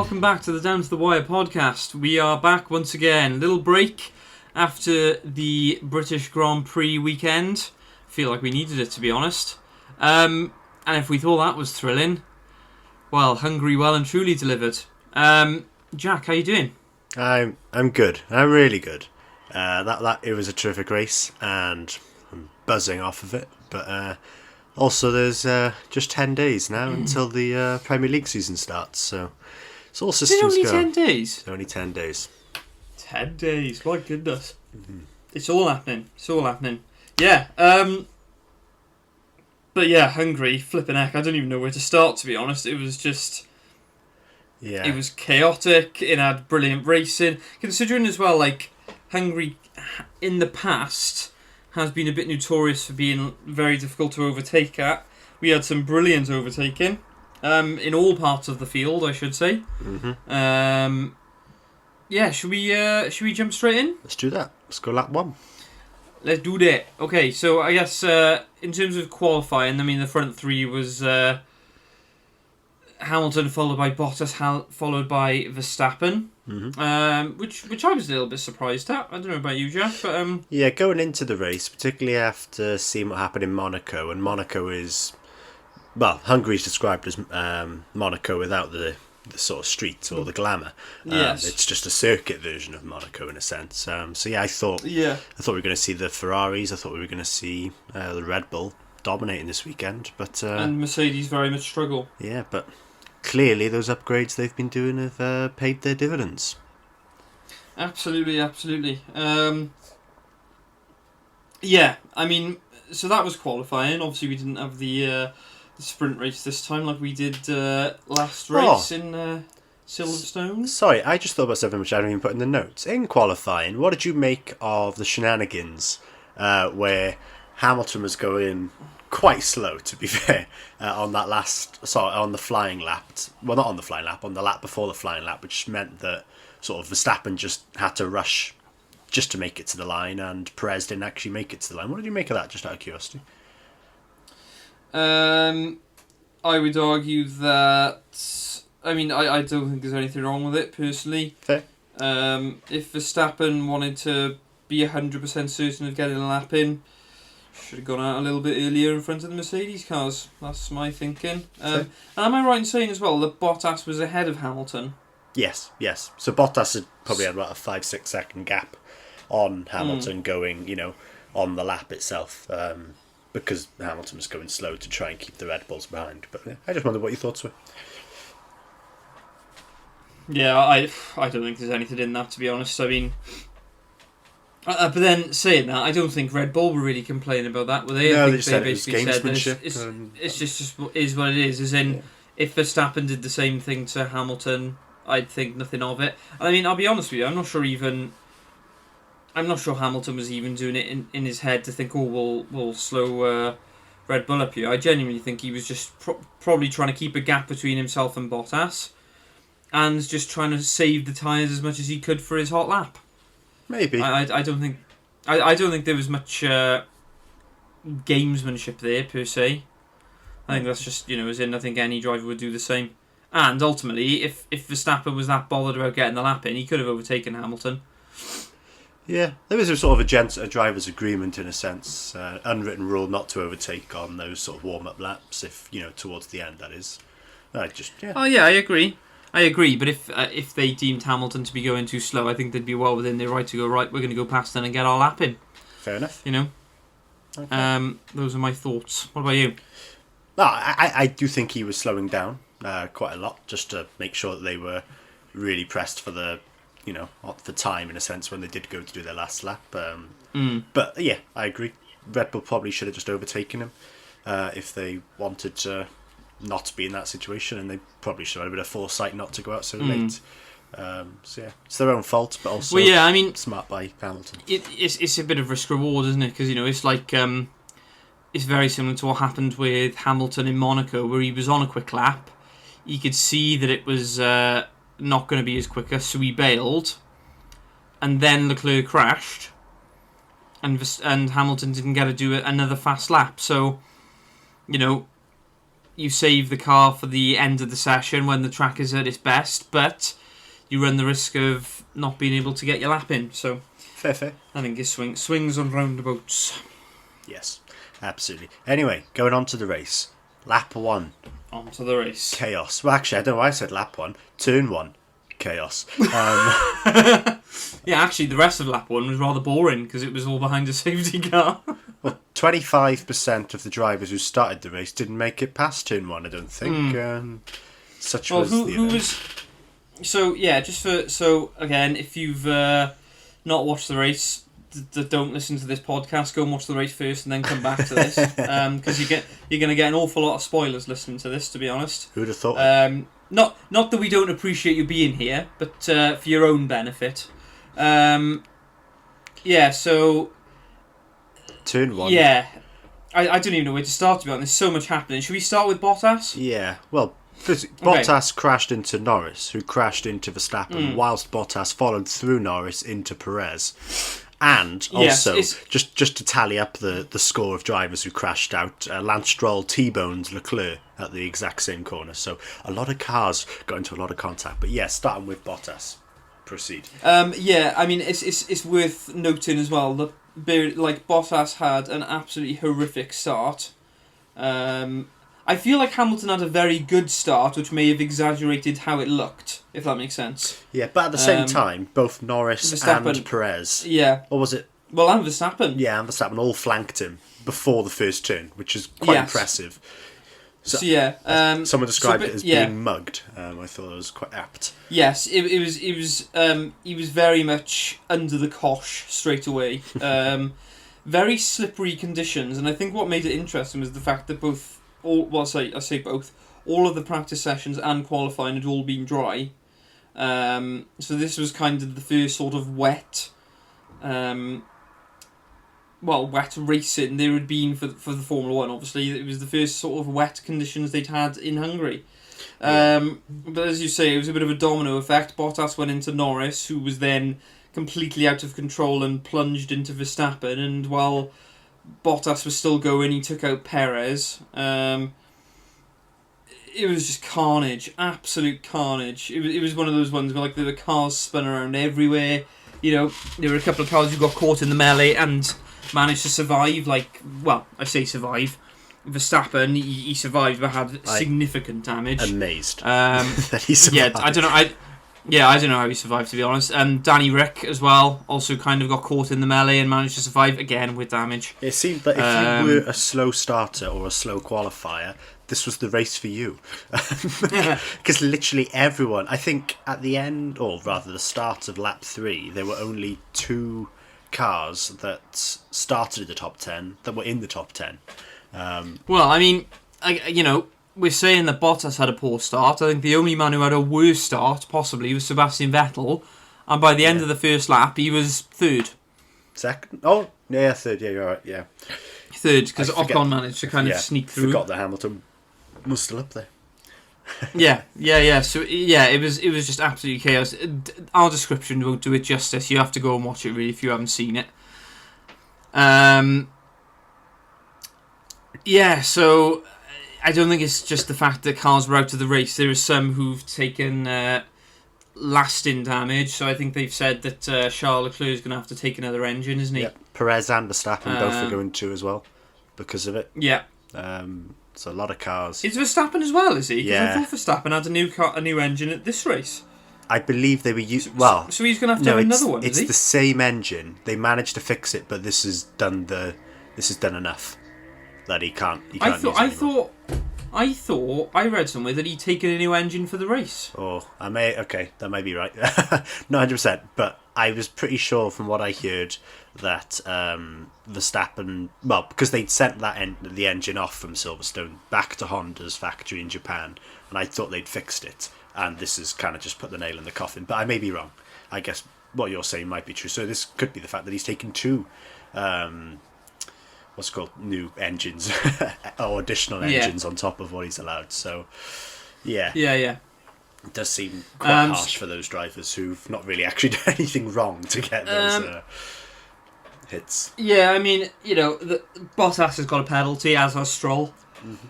welcome back to the Down to the Wire podcast. We are back once again. Little break after the British Grand Prix weekend. Feel like we needed it, to be honest. And if we thought that was thrilling, well, Hungary well and truly delivered. Jack, how you doing? I'm good. I'm really good. It was a terrific race, and I'm buzzing off of it. But also, there's just 10 days now until the Premier League season starts. So it's all systems go. Is it only 10 days? Only 10 days. 10 days. My goodness. Mm-hmm. It's all happening. Yeah. But yeah, Hungary, flipping heck. I don't even know where to start, to be honest. It was just... Yeah. It was chaotic. It had brilliant racing. Considering as well, like, Hungary in the past has been a bit notorious for being very difficult to overtake at. We had some brilliant overtaking in all parts of the field, I should say. Mm-hmm. Yeah, should we jump straight in? Let's do that. Let's go lap one. Let's do that. Okay, so I guess in terms of qualifying, I mean, the front three was Hamilton followed by Bottas, followed by Verstappen, which I was a little bit surprised at. I don't know about you, Jack, but yeah, going into the race, particularly after seeing what happened in Monaco, and Monaco is, well, Hungary's described as Monaco without the sort of street or the glamour. Yes. It's just a circuit version of Monaco in a sense. So yeah, I thought we were going to see the Ferraris. I thought we were going to see the Red Bull dominating this weekend, but and Mercedes very much struggle. Yeah, but clearly those upgrades they've been doing have paid their dividends. Absolutely. Yeah, I mean, so that was qualifying. Obviously, we didn't have the sprint race this time like we did last race in Silverstone. Sorry, I just thought about something which I haven't even put in the notes. In qualifying, what did you make of the shenanigans where Hamilton was going quite slow, to be fair, on the flying lap? Well, not on the flying lap, on the lap before the flying lap, which meant that sort of Verstappen just had to rush just to make it to the line, and Perez didn't actually make it to the line. What did you make of that, just out of curiosity? I would argue that... I mean, I don't think there's anything wrong with it, personally. Fair. If Verstappen wanted to be 100% certain of getting a lap in, should have gone out a little bit earlier in front of the Mercedes cars. That's my thinking. And am I right in saying as well that Bottas was ahead of Hamilton? Yes. So Bottas had probably had about a 5-6 second gap on Hamilton going, on the lap itself. Because Hamilton was going slow to try and keep the Red Bulls behind. But yeah, I just wondered what your thoughts were. Yeah, I don't think there's anything in that, to be honest. I mean, but then saying that, I don't think Red Bull were really complaining about that, were they? No, I think they said basically said that it's just is what it is. As in, if Verstappen did the same thing to Hamilton, I'd think nothing of it. And I mean, I'll be honest with you, I'm not sure Hamilton was even doing it in his head to think, we'll slow Red Bull up here. I genuinely think he was just probably trying to keep a gap between himself and Bottas, and just trying to save the tyres as much as he could for his hot lap. Maybe. I don't think there was much gamesmanship there per se. I think that's just as in I think any driver would do the same. And ultimately, if Verstappen was that bothered about getting the lap in, he could have overtaken Hamilton. Yeah, there was a sort of a driver's agreement in a sense, unwritten rule not to overtake on those sort of warm-up laps. If towards the end, that is. Oh yeah, I agree. But if they deemed Hamilton to be going too slow, I think they'd be well within their right to go, right, we're going to go past them and get our lap in. Fair enough. Okay. Those are my thoughts. What about you? No, I do think he was slowing down quite a lot, just to make sure that they were really pressed for the for time, in a sense, when they did go to do their last lap. But yeah, I agree. Red Bull probably should have just overtaken him if they wanted to not be in that situation, and they probably should have had a bit of foresight not to go out so late. So yeah, it's their own fault, but also smart by Hamilton. It's a bit of risk reward, isn't it? Because it's like it's very similar to what happened with Hamilton in Monaco, where he was on a quick lap. You could see that it was not going to be as quicker, so he bailed, and then Leclerc crashed, and Hamilton didn't get to do another fast lap. So, you save the car for the end of the session when the track is at its best, but you run the risk of not being able to get your lap in. So Fair. I think it's swings on roundabouts. Yes, absolutely. Anyway, going on to the race. Lap 1. On to the race. Chaos. Well, actually, I don't know why I said lap 1. Turn 1. Chaos. Yeah, actually, the rest of lap 1 was rather boring because it was all behind a safety car. Well, 25% of the drivers who started the race didn't make it past turn 1, I don't think. Such was the event. So, yeah, so again, if you've not watched the race, don't listen to this podcast. Go and watch the race first, and then come back to this, because you're going to get an awful lot of spoilers listening to this. To be honest, who'd have thought? Not that we don't appreciate you being here, but for your own benefit. Yeah. So. Turn 1. Yeah, I don't even know where to start. To be honest, there's so much happening. Should we start with Bottas? Yeah. Well. Bottas crashed into Norris, who crashed into Verstappen, whilst Bottas followed through Norris into Perez. And also, just to tally up the score of drivers who crashed out, Lance Stroll T-boned Leclerc at the exact same corner. So a lot of cars got into a lot of contact. But yeah, starting with Bottas. Proceed. Yeah, I mean, it's worth noting as well that Bottas had an absolutely horrific start. I feel like Hamilton had a very good start, which may have exaggerated how it looked, if that makes sense. Yeah, but at the same time, both Norris Verstappen, and Perez... Yeah. Or was it... Well, and Verstappen. Yeah, and Verstappen all flanked him before the first turn, which is quite impressive. So yeah... someone described it as being mugged. I thought it was quite apt. Yes, it was. He was very much under the cosh straight away. Very slippery conditions, and I think what made it interesting was the fact that I say both. All of the practice sessions and qualifying had all been dry. So this was kind of the first sort of wet racing there had been for the Formula 1, obviously. It was the first sort of wet conditions they'd had in Hungary. But as you say, it was a bit of a domino effect. Bottas went into Norris, who was then completely out of control and plunged into Verstappen, and while Bottas was still going, he took out Perez. It was just carnage, absolute carnage. It was one of those ones where there were cars spun around everywhere. You know, there were a couple of cars who got caught in the melee and managed to survive. I say survive. Verstappen, he survived but had significant damage. Amazed that he survived. Yeah, I don't know how he survived, to be honest. Danny Rick as well also kind of got caught in the melee and managed to survive again with damage. It seemed that if you were a slow starter or a slow qualifier, this was the race for you. Because literally everyone, I think at the end, or rather the start of lap 3, there were only 2 cars that started in the top 10 that were in the top 10. Well, I mean, we're saying that Bottas had a poor start. I think the only man who had a worse start, possibly, was Sebastian Vettel. And by the end of the first lap, he was third. Second? Oh, yeah, third. Yeah, you're right, yeah. Third, because Ocon managed to kind of sneak through. Forgot that Hamilton was still up there. Yeah. So, yeah, it was just absolutely chaos. Our description won't do it justice. You have to go and watch it, really, if you haven't seen it. Yeah, so I don't think it's just the fact that cars were out of the race. There are some who've taken lasting damage, so I think they've said that Charles Leclerc is going to have to take another engine, isn't he? Yeah, Perez and Verstappen both are going to as well because of it. Yeah. So a lot of cars. Is Verstappen as well, is he? Yeah. I thought Verstappen had a new engine at this race. I believe they were using... So he's going to have another one, it's the same engine. They managed to fix it, but this has done enough that he can't use it anymore. I read somewhere that he'd taken a new engine for the race. Oh, that may be right. Not 100%, but I was pretty sure from what I heard that Verstappen, well, because they'd sent the engine off from Silverstone back to Honda's factory in Japan, and I thought they'd fixed it, and this has kind of just put the nail in the coffin. But I may be wrong. I guess what you're saying might be true. So this could be the fact that he's taken 2. What's it called, new engines or additional engines on top of what he's allowed. So, yeah. It does seem quite harsh for those drivers who've not really actually done anything wrong to get those hits. Yeah, I mean, Bottas has got a penalty, as has Stroll. Mm-hmm.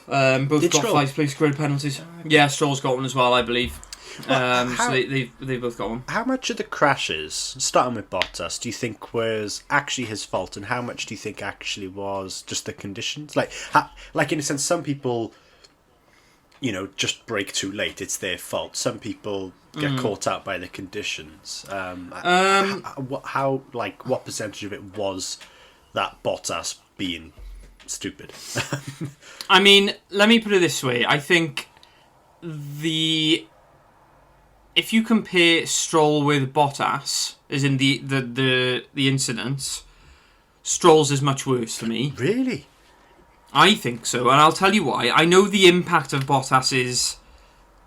Both Did got Stroll? 5 place grid penalties. Yeah, Stroll's got one as well, I believe. So they both got one. How much of the crashes, starting with Bottas, do you think was actually his fault, and how much do you think actually was just the conditions? Like in a sense, some people, just brake too late. It's their fault. Some people get caught out by the conditions. What percentage of it was that Bottas being stupid? I mean, let me put it this way. I think if you compare Stroll with Bottas, as in the incidents, Stroll's is much worse for me. Really? I think so, and I'll tell you why. I know the impact of Bottas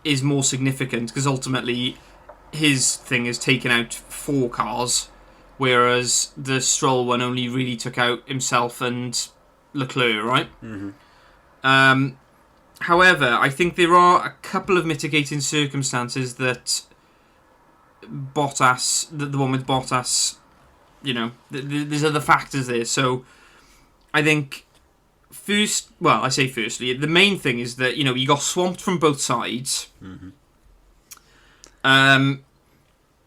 is more significant, because ultimately his thing is taken out 4 cars, whereas the Stroll one only really took out himself and Leclerc, right? Mm-hmm. However, I think there are a couple of mitigating circumstances that Bottas, the one with Bottas, there's other factors there. So I think firstly, the main thing is that, he got swamped from both sides. Mm-hmm. And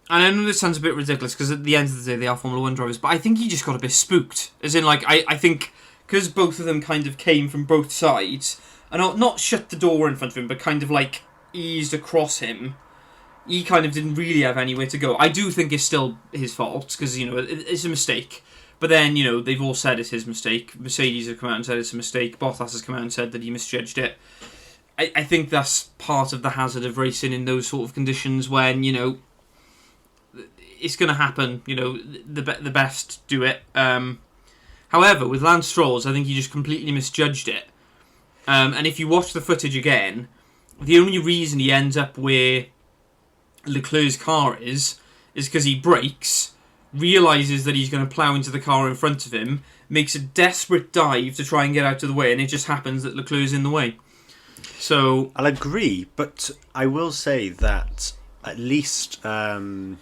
I know this sounds a bit ridiculous, because at the end of the day they are Formula 1 drivers, but I think he just got a bit spooked. As in, I think, because both of them kind of came from both sides, and not shut the door in front of him, but kind of eased across him, he kind of didn't really have anywhere to go. I do think it's still his fault, because, it's a mistake. But then, they've all said it's his mistake. Mercedes have come out and said it's a mistake. Bottas has come out and said that he misjudged it. I think that's part of the hazard of racing in those sort of conditions when, it's going to happen. The best do it. However, with Lance Stroll's, I think he just completely misjudged it. And if you watch the footage again, the only reason he ends up where Leclerc's car is because he brakes, realises that he's going to plough into the car in front of him, makes a desperate dive to try and get out of the way, and it just happens that Leclerc's in the way. So I'll agree, but I will say that at least I've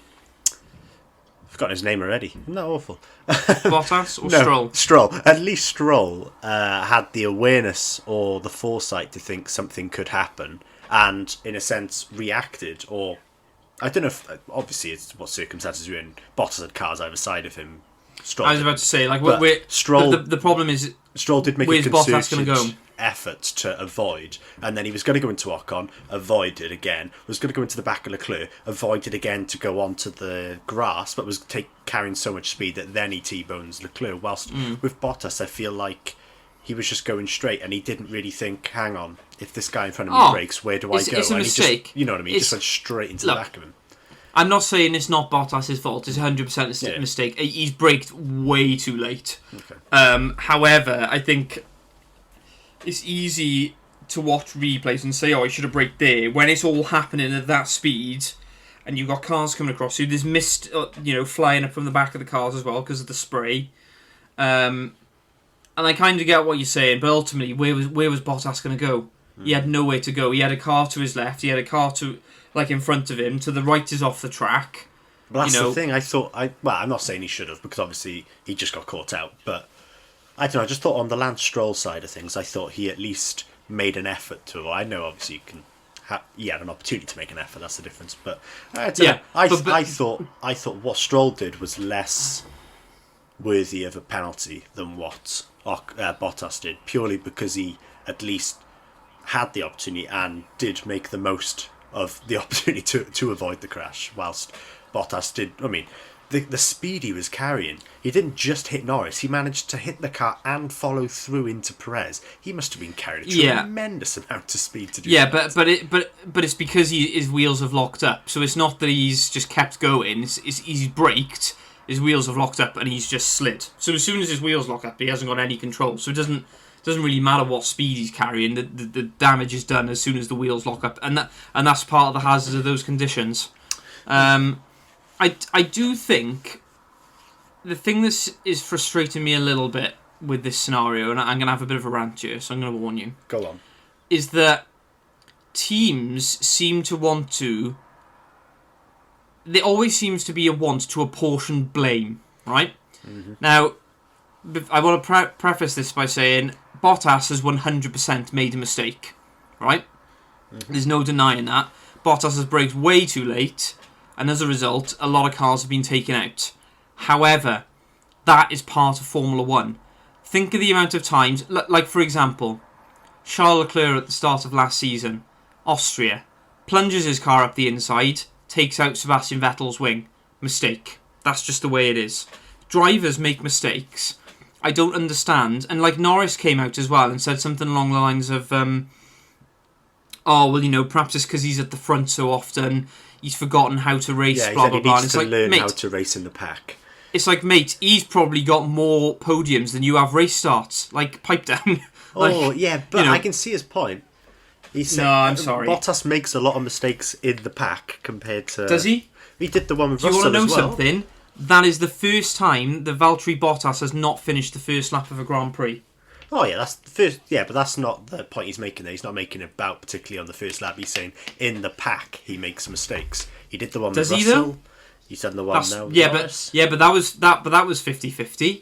forgotten his name already. Isn't that awful? Bottas or No, Stroll? Stroll. At least Stroll had the awareness or the foresight to think something could happen, and in a sense reacted. Or I don't know if obviously it's what circumstances you're in. Bottas had cars either side of him. Stroll I was about to say, Stroll. The problem is, Stroll did make where's a Bottas concerted going to go? effort to avoid, and then he was going to go into Ocon, avoided again, was going to go into the back of Leclerc, avoided again to go onto the grass, but was carrying so much speed that then he T-bones Leclerc, whilst with Bottas I feel like he was just going straight and he didn't really think, hang on, if this guy in front of me breaks, where do I go? It's a mistake. He just, you know what I mean? He just went straight into the back of him. I'm not saying it's not Bottas' fault. It's 100% a mistake. He's braked way too late. Okay. However, I think it's easy to watch replays and say, I should have braked there, when it's all happening at that speed and you've got cars coming across you. There's mist, flying up from the back of the cars as well because of the spray. And I kind of get what you're saying, but ultimately, where was Bottas going to go? He had nowhere to go. He had a car to his left. He had a car in front of him. To the right is off the track. But that's the thing. I'm not saying he should have, because obviously he just got caught out. But I don't know. I just thought on the Lance Stroll side of things, I thought he at least made an effort to. I know obviously you can. He had an opportunity to make an effort. That's the difference. But I don't know. I thought what Stroll did was less worthy of a penalty than what Bottas did, purely because he at least had the opportunity and did make the most of the opportunity to avoid the crash, whilst Bottas did. I mean, the speed he was carrying, he didn't just hit Norris, he managed to hit the car and follow through into Perez. He must have been carrying a tremendous amount of speed to do that. But it's because his wheels have locked up, so it's not that he's just kept going, he's braked, his wheels have locked up and he's just slid. So as soon as his wheels lock up, he hasn't got any control, so it doesn't really matter what speed he's carrying. The damage is done as soon as the wheels lock up, and that's part of the hazard of those conditions. I do think the thing that is frustrating me a little bit with this scenario, and I'm going to have a bit of a rant here, so I'm going to warn you. Go on. Is that teams seem to want to. There always seems to be a want to apportion blame, right? Mm-hmm. Now, I want to preface this by saying Bottas has 100% made a mistake, right? There's no denying that. Bottas has braked way too late, and as a result, a lot of cars have been taken out. However, that is part of Formula 1. Think of the amount of times, like for example, Charles Leclerc at the start of last season, Austria, plunges his car up the inside, takes out Sebastian Vettel's wing. Mistake. That's just the way it is. Drivers make mistakes. I don't understand. And like Norris came out as well and said something along the lines of, perhaps it's because he's at the front so often, he's forgotten how to race, Yeah, blah, blah, blah. He needs to learn how to race in the pack. It's like, mate, he's probably got more podiums than you have race starts. Like, pipe down. But I can see his point. No, I'm sorry. Bottas makes a lot of mistakes in the pack compared to... Does he? He did the one with Russell as well. Do you want to know something? That is the first time that Valtteri Bottas has not finished the first lap of a Grand Prix. Oh yeah, that's the first. Yeah, but that's not the point he's making there. He's not making it about particularly on the first lap. He's saying in the pack he makes mistakes. He did the one with Russell. Does he though? He's done the one now. But that was 50-50.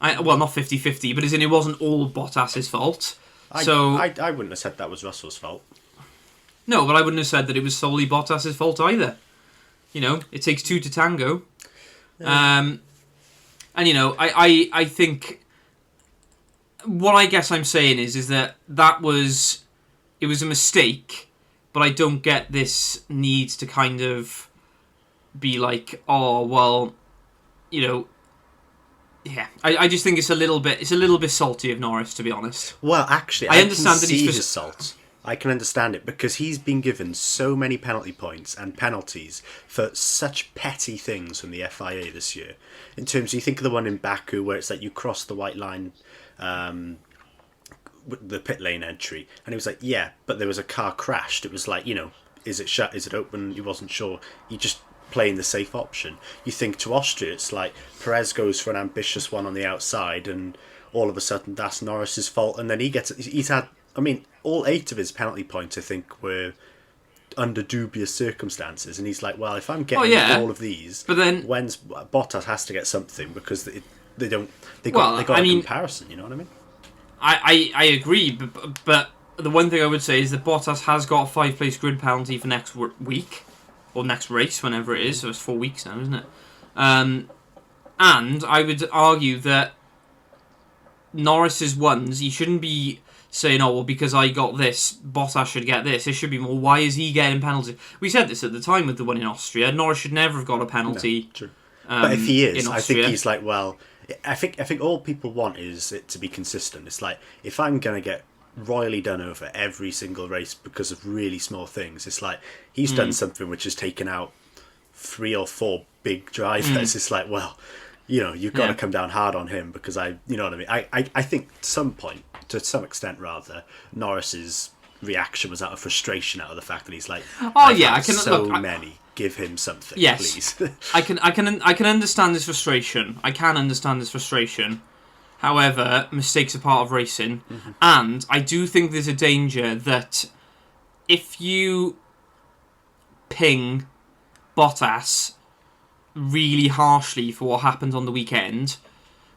Well, not 50-50, but as in it wasn't all Bottas's fault. I wouldn't have said that was Russell's fault. No, but I wouldn't have said that it was solely Bottas's fault either. You know, it takes two to tango. Yeah. And you know, I think what I guess I'm saying is that it was a mistake, but I don't get this need to kind of be like, oh well, you know. Yeah, I just think it's a little bit salty of Norris, to be honest. Well, actually, I understand that he's his salt. I can understand it because he's been given so many penalty points and penalties for such petty things from the FIA this year. In terms, you think of the one in Baku where it's like you cross the white line, with the pit lane entry, and he was like, yeah, but there was a car crashed. It was like, you know, is it shut? Is it open? He wasn't sure. He just playing the safe option. You think to Austria, it's like Perez goes for an ambitious one on the outside, and all of a sudden that's Norris's fault, and then he's had. I mean, all 8 of his penalty points, I think, were under dubious circumstances, and he's like, well, if I'm getting all of these, but then when's Bottas has to get something because they got a comparison. You know what I mean? I agree, but the one thing I would say is that Bottas has got a 5-place grid penalty for next week. Or next race, whenever it is. So it's 4 weeks now, isn't it? And I would argue that Norris's ones, he shouldn't be saying, oh, well, because I got this, Bottas should get this. It should be more, why is he getting penalties? We said this at the time with the one in Austria. Norris should never have got a penalty. No, true. But if he is, I think he's like, well, I think all people want is it to be consistent. It's like, if I'm going to get royally done over every single race because of really small things, it's like he's done something which has taken out 3 or 4 big drivers. It's like, well, you know, you've got to come down hard on him because you know what I mean. I think to some extent rather, Norris's reaction was out of frustration out of the fact that he's like, many. Give him something, please. I can understand this frustration. I can understand this frustration. However, mistakes are part of racing, and I do think there's a danger that if you ping Bottas really harshly for what happened on the weekend,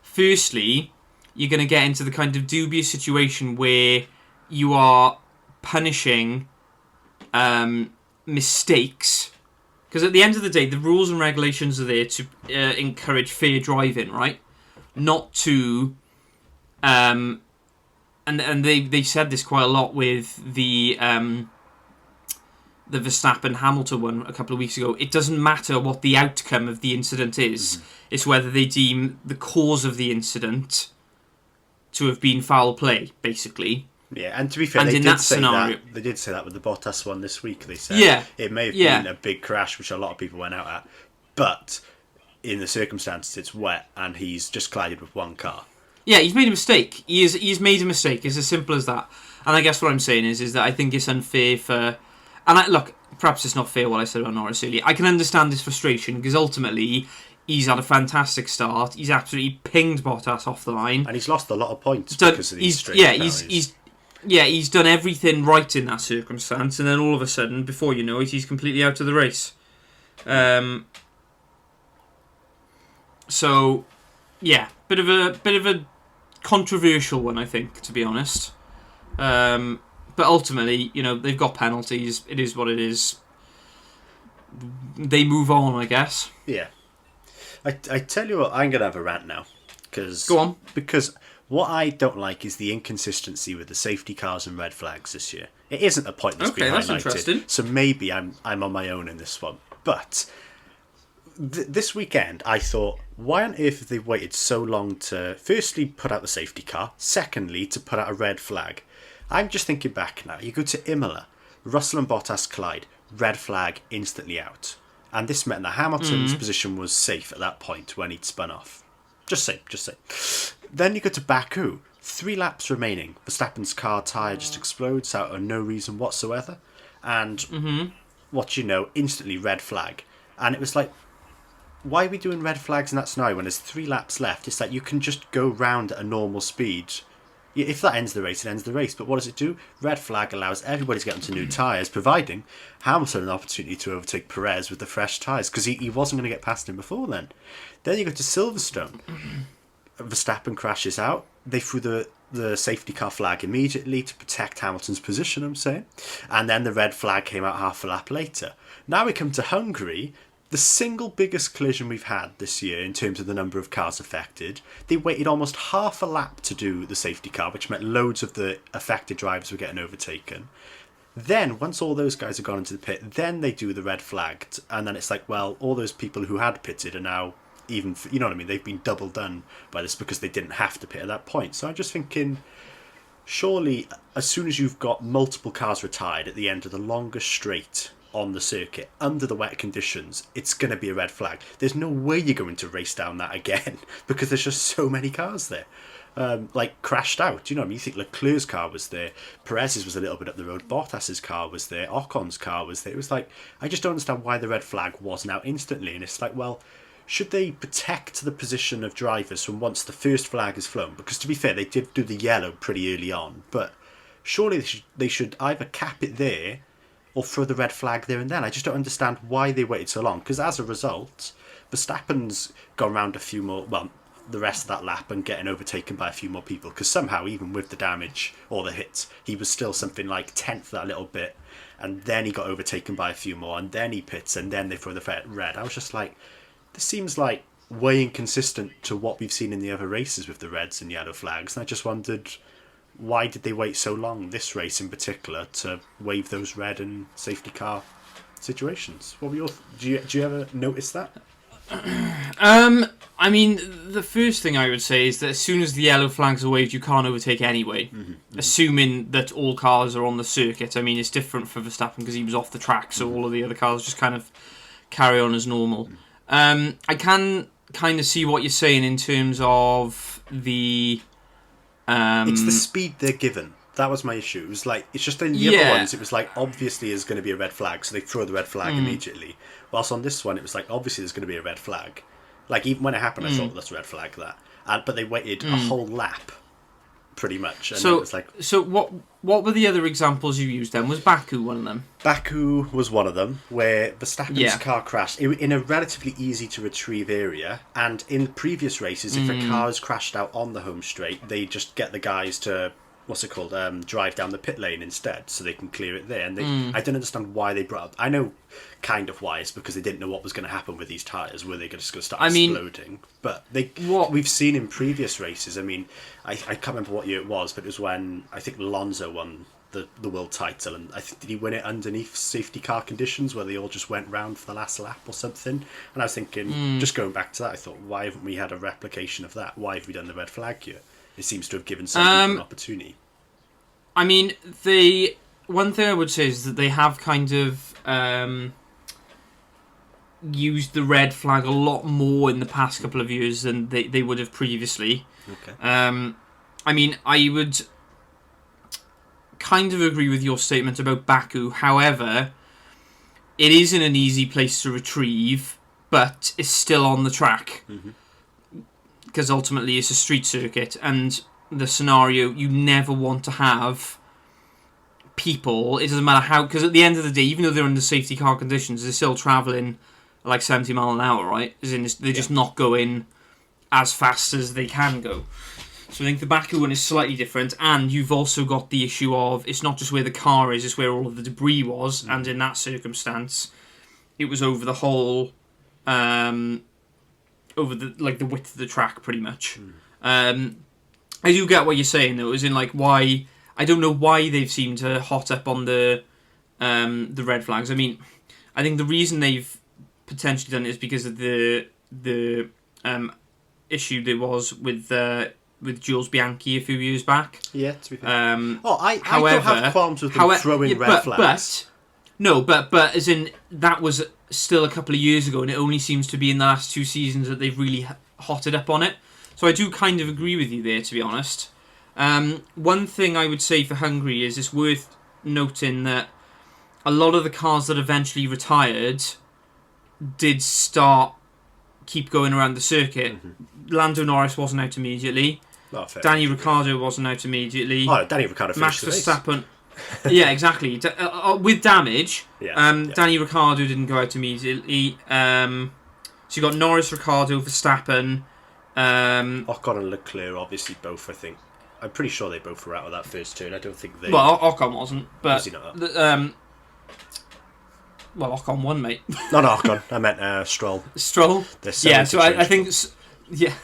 firstly, you're going to get into the kind of dubious situation where you are punishing mistakes. Because at the end of the day, the rules and regulations are there to encourage fair driving, right? Not to, and they said this quite a lot with the Verstappen Hamilton one a couple of weeks ago. It doesn't matter what the outcome of the incident is; it's whether they deem the cause of the incident to have been foul play, basically. Yeah, and to be fair, they did say that with the Bottas one this week. They said it may have been a big crash, which a lot of people went out at, but in the circumstances, it's wet, and he's just collided with one car. Yeah, he's made a mistake. He's made a mistake. It's as simple as that. And I guess what I'm saying is that I think it's unfair for... And look, perhaps it's not fair what I said about Norris earlier. I can understand this frustration, because ultimately, he's had a fantastic start. He's absolutely pinged Bottas off the line. And he's lost a lot of points because of these straight penalties. He's done everything right in that circumstance, and then all of a sudden, before you know it, he's completely out of the race. So, yeah, bit of a controversial one, I think, to be honest. But ultimately, they've got penalties. It is what it is. They move on, I guess. Yeah. I tell you what, I'm going to have a rant now. Go on. Because what I don't like is the inconsistency with the safety cars and red flags this year. It isn't a point that's been highlighted. Okay, that's interesting. So maybe I'm on my own in this one. But this weekend, I thought, why on earth have they waited so long to, firstly, put out the safety car, secondly, to put out a red flag? I'm just thinking back now. You go to Imola, Russell and Bottas collide, red flag, instantly out. And this meant that Hamilton's position was safe at that point when he'd spun off. Just say. Then you go to Baku, 3 laps remaining. Verstappen's car tyre just explodes out of no reason whatsoever. And what you know, instantly red flag. And it was like, why are we doing red flags in that scenario when there's 3 laps left? It's like you can just go round at a normal speed. If that ends the race, it ends the race. But what does it do? Red flag allows everybody to get onto new tyres, providing Hamilton an opportunity to overtake Perez with the fresh tyres, because he wasn't going to get past him before then. Then you go to Silverstone. Verstappen crashes out. They threw the safety car flag immediately to protect Hamilton's position, I'm saying. And then the red flag came out half a lap later. Now we come to Hungary. The single biggest collision we've had this year in terms of the number of cars affected. They waited almost half a lap to do the safety car, which meant loads of the affected drivers were getting overtaken. Then, once all those guys have gone into the pit, then they do the red flag. And then it's like, well, all those people who had pitted are now even, you know what I mean? They've been double done by this because they didn't have to pit at that point. So I'm just thinking, surely, as soon as you've got multiple cars retired at the end of the longest straight on the circuit, under the wet conditions, it's going to be a red flag. There's no way you're going to race down that again because there's just so many cars there. Crashed out. You know what I mean? You think Leclerc's car was there, Perez's was a little bit up the road, Bottas's car was there, Ocon's car was there. It was like, I just don't understand why the red flag wasn't out instantly. And it's like, well, should they protect the position of drivers from once the first flag is flown? Because to be fair, they did do the yellow pretty early on, but surely they should either cap it there or throw the red flag there and then. I just don't understand why they waited so long, because as a result, Verstappen's gone round a few more, well, the rest of that lap and getting overtaken by a few more people, because somehow, even with the damage or the hits, he was still something like 10th that little bit, and then he got overtaken by a few more, and then he pits, and then they throw the red. I was just like, this seems like way inconsistent to what we've seen in the other races with the reds and yellow flags, and I just wondered, why did they wait so long, this race in particular, to waive those red and safety car situations? What were your? Do you ever notice that? I mean, the first thing I would say is that as soon as the yellow flags are waved, you can't overtake anyway. Assuming that all cars are on the circuit. I mean, it's different for Verstappen because he was off the track, so all of the other cars just kind of carry on as normal. I can kind of see what you're saying in terms of the. It's the speed they're given. That was my issue. It was like, it's just in the other ones, it was like, obviously there's going to be a red flag, so they throw the red flag immediately. Whilst on this one, it was like, obviously there's going to be a red flag. Like, even when it happened, I thought, that's a red flag, that. But they waited a whole lap, pretty much. And so, it was like, so what were the other examples you used then? Was Baku one of them? Baku was one of them, where Verstappen's car crashed in a relatively easy to retrieve area. And in previous races, if a car has crashed out on the home straight, they just get the guys to, drive down the pit lane instead, so they can clear it there. And I don't understand why they brought up. I know kind of why. It's because they didn't know what was going to happen with these tyres. Were they just going to start exploding? But what we've seen in previous races, I mean, I can't remember what year it was, but it was when I think Alonso won the world title, and I think, did he win it underneath safety car conditions where they all just went round for the last lap or something? And I was thinking, just going back to that, I thought, why haven't we had a replication of that? Why have we done the red flag here? It seems to have given some people an opportunity. I mean, one thing I would say is that they have kind of used the red flag a lot more in the past couple of years than they would have previously. Okay. I mean, I would kind of agree with your statement about Baku. However, it isn't an easy place to retrieve, but it's still on the track. Because ultimately it's a street circuit, and the scenario, you never want to have people, it doesn't matter how, because at the end of the day, even though they're under safety car conditions, they're still travelling like 70 mile an hour, right? As in, they're just not going as fast as they can go. So I think the Baku one is slightly different, and you've also got the issue of it's not just where the car is, it's where all of the debris was, and in that circumstance, it was over the whole, over the width of the track, pretty much. I do get what you're saying, though, as in why I don't know why they've seemed to hot up on the red flags. I mean, I think the reason they've potentially done it is because of the issue there was with Jules Bianchi a few years back. Yeah, to be fair. I don't have qualms with them throwing red flags. But as in, that was still a couple of years ago, and it only seems to be in the last 2 seasons that they've really hotted up on it. So I do kind of agree with you there, to be honest. One thing I would say for Hungary is it's worth noting that a lot of the cars that eventually retired did keep going around the circuit. Lando Norris wasn't out immediately. Danny Ricciardo wasn't out immediately. Oh, Danny Ricciardo finished Max Verstappen. Yeah, exactly. With damage, Danny Ricciardo didn't go out immediately. So you got Norris, Ricciardo, Verstappen. Ocon and Leclerc, obviously, both. I think I'm pretty sure they both were out of that first turn. I don't think they. Well, Ocon wasn't, but was he not? Well, Ocon won, mate. Not Ocon. I meant Stroll. Stroll. Yeah, so I think. Yeah.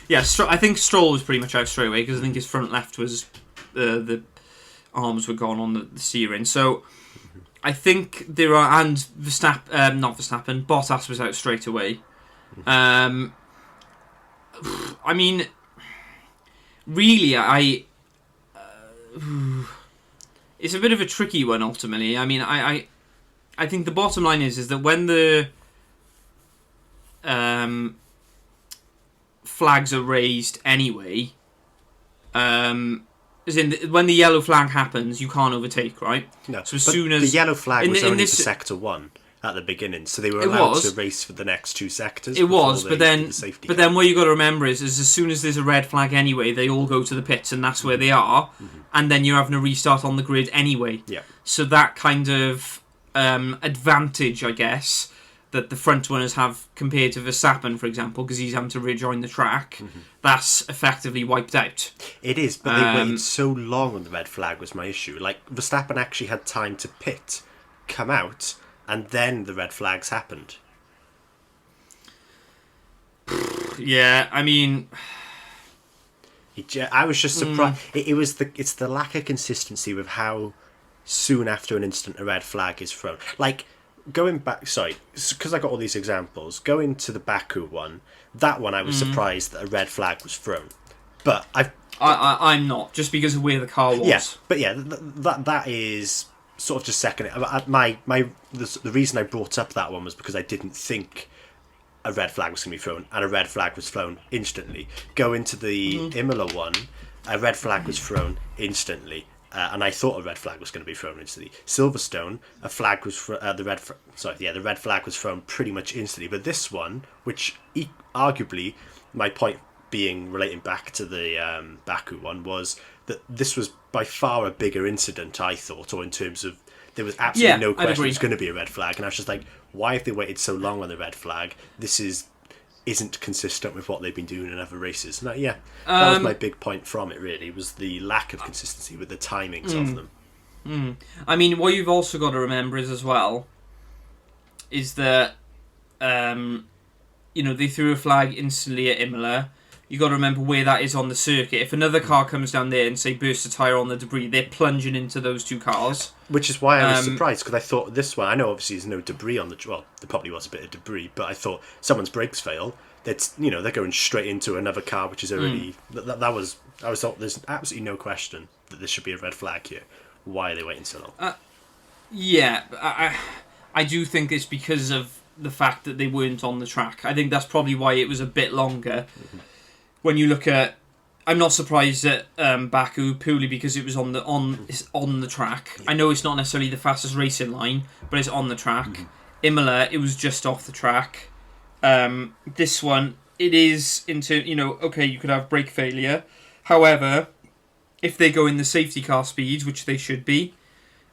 Yeah, I think Stroll was pretty much out straight away because I think his front left was the arms were gone on the steering. So I think there are, and Bottas was out straight away. I mean, really, it's a bit of a tricky one ultimately. I mean, I think the bottom line is that when the flags are raised anyway, as in when the yellow flag happens, you can't overtake, right? No. So as soon as the yellow flag was only for sector 1 at the beginning, so they were allowed to race for the next 2 sectors. It was, but then what you got to remember is as soon as there's a red flag anyway, they all go to the pits, and that's where they are, and then you're having a restart on the grid anyway. Yeah. So that kind of advantage, I guess, that the front runners have compared to Verstappen, for example, because he's having to rejoin the track, that's effectively wiped out. It is, but they waited so long on the red flag was my issue. Like, Verstappen actually had time to pit, come out, and then the red flags happened. Yeah, I mean, I was just surprised. It's the lack of consistency with how soon after an incident a red flag is thrown. Like, going back, sorry, because I got all these examples. Going to the Baku one, that one I was surprised that a red flag was thrown. But I'm not, just because of where the car was. Yeah, but yeah, that is sort of just second. The reason I brought up that one was because I didn't think a red flag was going to be thrown, and a red flag was thrown instantly. Go into the Imola one, a red flag was thrown instantly. And I thought a red flag was going to be thrown instantly. Silverstone, a flag was the red flag was thrown pretty much instantly. But this one, which arguably, my point being relating back to the Baku one, was that this was by far a bigger incident, I thought, or in terms of there was absolutely no question it was going to be a red flag, and I was just like, why have they waited so long on the red flag? This isn't consistent with what they've been doing in other races. And that was my big point from it, really, was the lack of consistency with the timings of them. I mean, what you've also got to remember is, as well, is that, they threw a flag instantly at Imola. You've got to remember where that is on the circuit. If another car comes down there and, say, bursts a tyre on the debris, they're plunging into those two cars. Which is why I was surprised, because I thought this one, I know obviously there's no debris on there probably was a bit of debris, but I thought someone's brakes fail, they're going straight into another car, which is already... I thought there's absolutely no question that there should be a red flag here. Why are they waiting so long? I do think it's because of the fact that they weren't on the track. I think that's probably why it was a bit longer. When you look at, I'm not surprised at Baku purely because it was on the track. I know it's not necessarily the fastest racing line, but it's on the track. Imola, it was just off the track. This one, it is into okay, you could have brake failure. However, if they go in the safety car speeds, which they should be,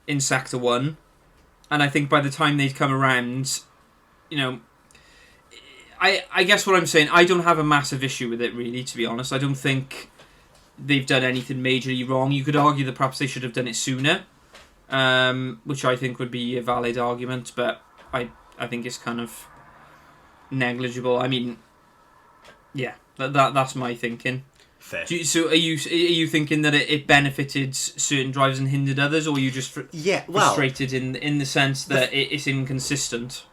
in sector 1, and I think by the time they'd come around, I guess what I'm saying, I don't have a massive issue with it, really, to be honest. I don't think they've done anything majorly wrong. You could argue that perhaps they should have done it sooner, which I think would be a valid argument, but I think it's kind of negligible. I mean, yeah, that's my thinking. Fair. So are you thinking that it benefited certain drivers and hindered others, or are you just frustrated in the sense that it's inconsistent?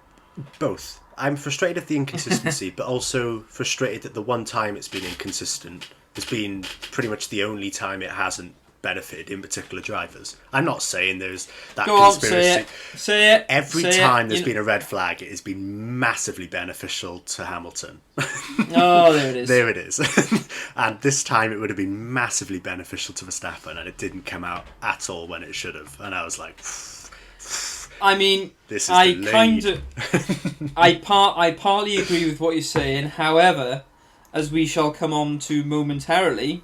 Both. I'm frustrated at the inconsistency, but also frustrated that the one time it's been inconsistent has been pretty much the only time it hasn't benefited in particular drivers. I'm not saying there's that conspiracy. Say it. Every time there's been a red flag, it has been massively beneficial to Hamilton. Oh, there it is. There it is. And this time it would have been massively beneficial to Verstappen, and it didn't come out at all when it should have. And I was like, I mean, this is I partly agree with what you're saying. However, as we shall come on to momentarily,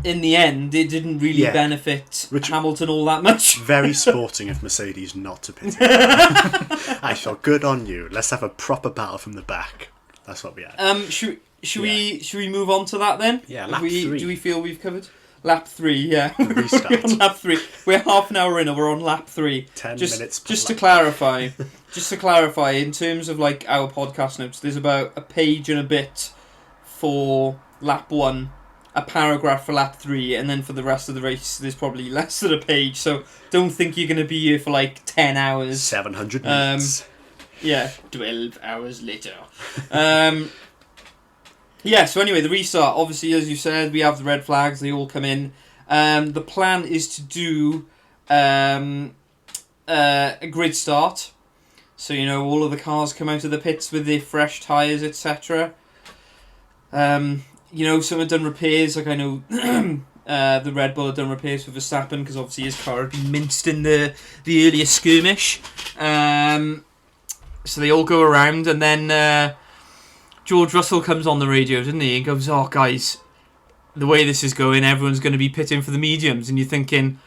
in the end, it didn't really benefit Hamilton all that much. Very sporting of Mercedes not to pit him. I felt good on you. Let's have a proper battle from the back. That's what we had. Should we move on to that then? Yeah, lap 3. Do we feel we've covered? Lap 3, yeah. Restart. We're on lap 3. We're half an hour in and we're on lap 3. 10 minutes per Just lap. to clarify, in terms of like our podcast notes, there's about a page and a bit for lap 1, a paragraph for lap 3, and then for the rest of the race there's probably less than a page, so don't think you're going to be here for like 10 hours. 700 minutes. Yeah, 12 hours later. Yeah, so anyway, the restart, obviously, as you said, we have the red flags, they all come in. The plan is to do a grid start. So, all of the cars come out of the pits with their fresh tyres, etc. Some have done repairs, like I know the Red Bull had done repairs for Verstappen, because obviously his car had been minced in the earlier skirmish. So they all go around, and then George Russell comes on the radio, didn't he? And goes, "Oh, guys, the way this is going, everyone's going to be pitting for the mediums." And you're thinking,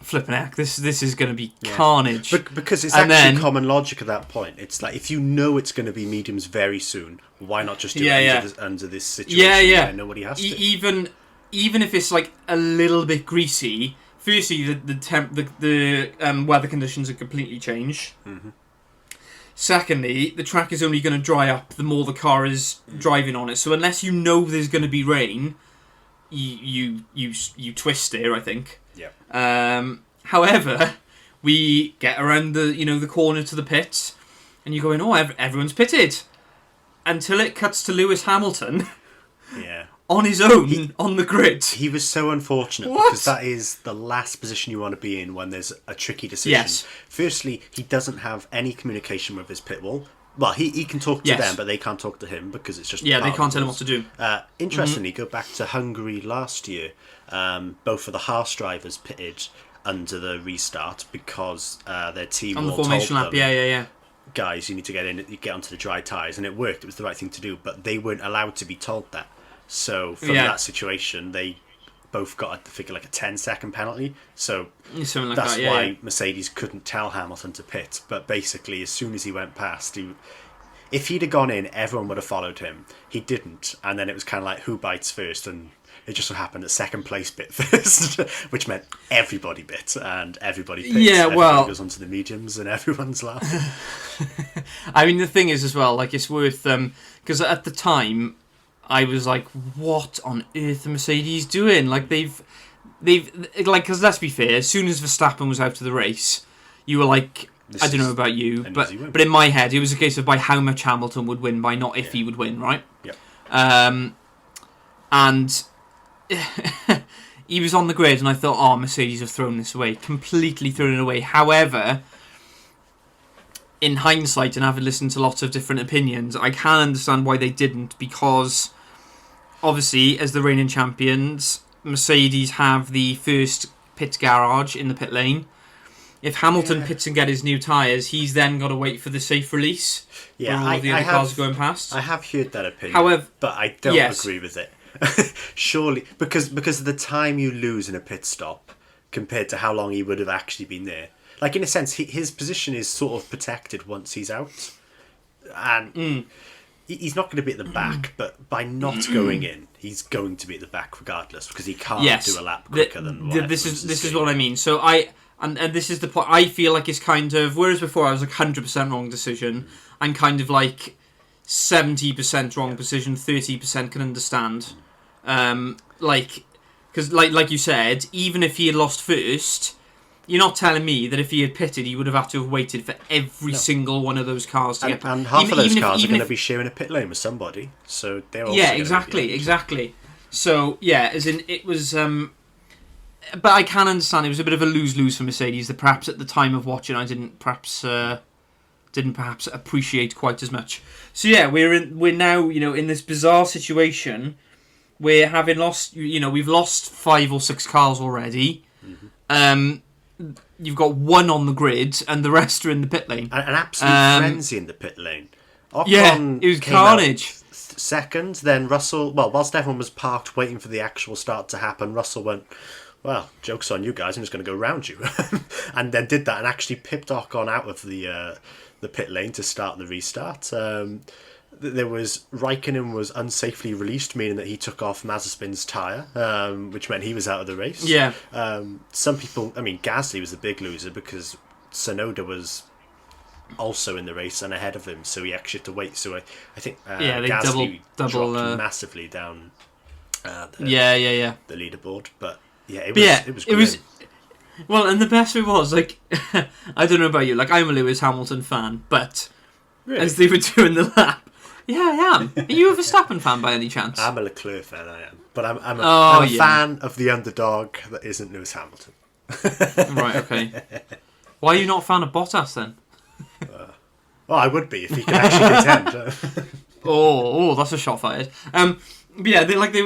flipping heck, this is going to be carnage. Because it's actually common logic at that point. It's like, if you know it's going to be mediums very soon, why not just do it under this situation? Yeah. Nobody has to. Even if it's like a little bit greasy, firstly, the weather conditions are completely changed. Mm-hmm. Secondly, the track is only going to dry up the more the car is driving on it. So unless you know there's going to be rain, you twist there, I think. Yeah. However, we get around the corner to the pits, and you're going, "Oh, everyone's pitted," until it cuts to Lewis Hamilton. Yeah. On his own, on the grid. He was so unfortunate because that is the last position you want to be in when there's a tricky decision. Yes. Firstly, he doesn't have any communication with his pit wall. Well, he can talk to them, but they can't talk to him because it's just... Yeah, they can't tell him what to do. Interestingly, go back to Hungary last year. Both of the Haas drivers pitted under the restart because their team on the all formation told lap, them, yeah. "Guys, you need to get onto the dry tyres," and it worked. It was the right thing to do, but they weren't allowed to be told that. So from that situation, they both got, I think, like a 10-second penalty. So something like that's that, why Mercedes couldn't tell Hamilton to pit. But basically, as soon as he went past, if he'd have gone in, everyone would have followed him. He didn't, and then it was kind of like who bites first, and it just so happened that second place bit first, which meant everybody bit, and everybody pits. Yeah, everybody goes onto the mediums, and everyone's laughing. I mean, the thing is as well, like, it's worth because at the time I was like, what on earth are Mercedes doing? Like, they've like, because let's be fair, as soon as Verstappen was out of the race, you were like, I don't know about you, but in my head, it was a case of by how much Hamilton would win, by not if he would win, right? Yeah. And he was on the grid, and I thought, oh, Mercedes have thrown this away, completely thrown it away. However, in hindsight, and having listened to lots of different opinions, I can understand why they didn't, because obviously, as the reigning champions, Mercedes have the first pit garage in the pit lane. If Hamilton pits and get his new tyres, he's then got to wait for the safe release. Yeah, all the other cars going past. I have heard that opinion, however, but I don't agree with it. Surely, because of the time you lose in a pit stop compared to how long he would have actually been there. Like, in a sense, his position is sort of protected once he's out. And he's not going to be at the back, but by not going in, he's going to be at the back regardless because he can't do a lap quicker than what this is what I mean. So and this is the point. I feel like it's kind of, whereas before I was like 100% wrong decision, I'm kind of like 70% wrong decision, 30% can understand. Because like you said, even if he had lost first, you're not telling me that if he had pitted, he would have had to have waited for every single one of those cars to get past. And half of those cars are going to be sharing a pit lane with somebody, so they're also exactly. So as in it was. But I can understand it was a bit of a lose-lose for Mercedes that perhaps at the time of watching I didn't perhaps appreciate quite as much. So we're now in this bizarre situation where having lost we've lost 5 or 6 cars already. You've got one on the grid and the rest are in the pit lane. An absolute frenzy in the pit lane. Ocon it was carnage. Second, then Russell. Well, whilst everyone was parked waiting for the actual start to happen, Russell went, well, joke's on you guys, I'm just going to go round you. And then did that and actually pipped Ocon out of the pit lane to start the restart. There was Raikkonen was unsafely released, meaning that he took off Mazepin's tyre, which meant he was out of the race. Yeah. Some people, Gasly was the big loser because Tsunoda was also in the race and ahead of him, so he actually had to wait. So I think Gasly dropped massively down the leaderboard, but it was well, and the best bit was like I don't know about you, like I'm a Lewis Hamilton fan, but really? As they were doing the lap, I am. Are you a Verstappen fan by any chance? I'm a Leclerc fan, I am, but I'm a fan of the underdog that isn't Lewis Hamilton. Right, okay. Why are you not a fan of Bottas then? Well, I would be if he could actually contend. Oh, that's a shot fired.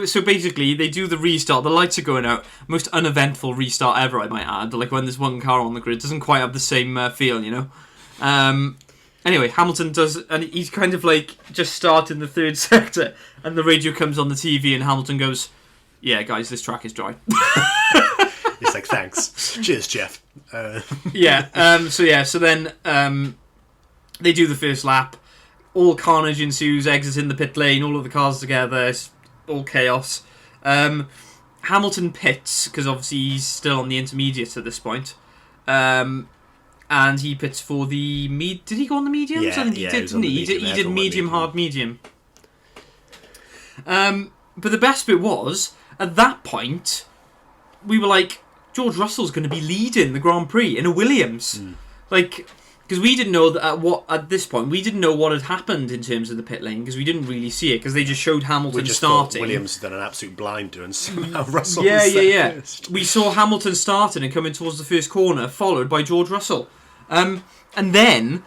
So basically they do the restart. The lights are going out. Most uneventful restart ever, I might add. Like when there's one car on the grid, doesn't quite have the same feel, Anyway, Hamilton does, and he's kind of like just starting the third sector, and the radio comes on the TV, and Hamilton goes, "Yeah, guys, this track is dry." He's like, "Thanks, cheers, Jeff." So then they do the first lap. All carnage ensues, exiting the pit lane, all of the cars together, it's all chaos. Hamilton pits, because obviously he's still on the intermediates at this point. And he pits for the... Did he go on the mediums? I think he did, didn't he? He did medium, hard, medium. But the best bit was, at that point, we were like, George Russell's going to be leading the Grand Prix in a Williams. Because we didn't know that at this point, we didn't know what had happened in terms of the pit lane, because we didn't really see it, because they just showed Hamilton starting. Williams had done an absolute blinder, and somehow Russell was first. We saw Hamilton starting and coming towards the first corner, followed by George Russell. And then,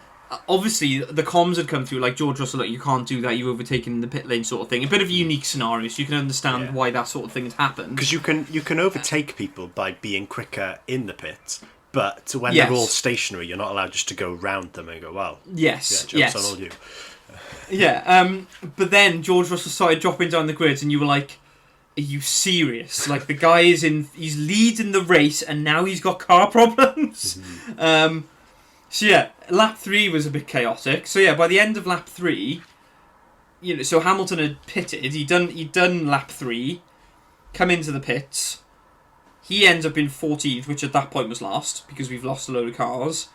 obviously, the comms had come through, like, George Russell, like, you can't do that, you've overtaken the pit lane sort of thing. A bit of a unique scenario, so you can understand why that sort of thing had happened. Because you can overtake people by being quicker in the pit. But when they're all stationary, you're not allowed just to go round them and go, well, joke's on all you. But then George Russell started dropping down the grids and you were like, are you serious? Like, the guy he's leading the race and now he's got car problems? Lap 3 was a bit chaotic. So by the end of lap 3, so Hamilton had pitted, he'd done lap 3, come into the pits. He ends up in 14th, which at that point was last, because we've lost a load of cars.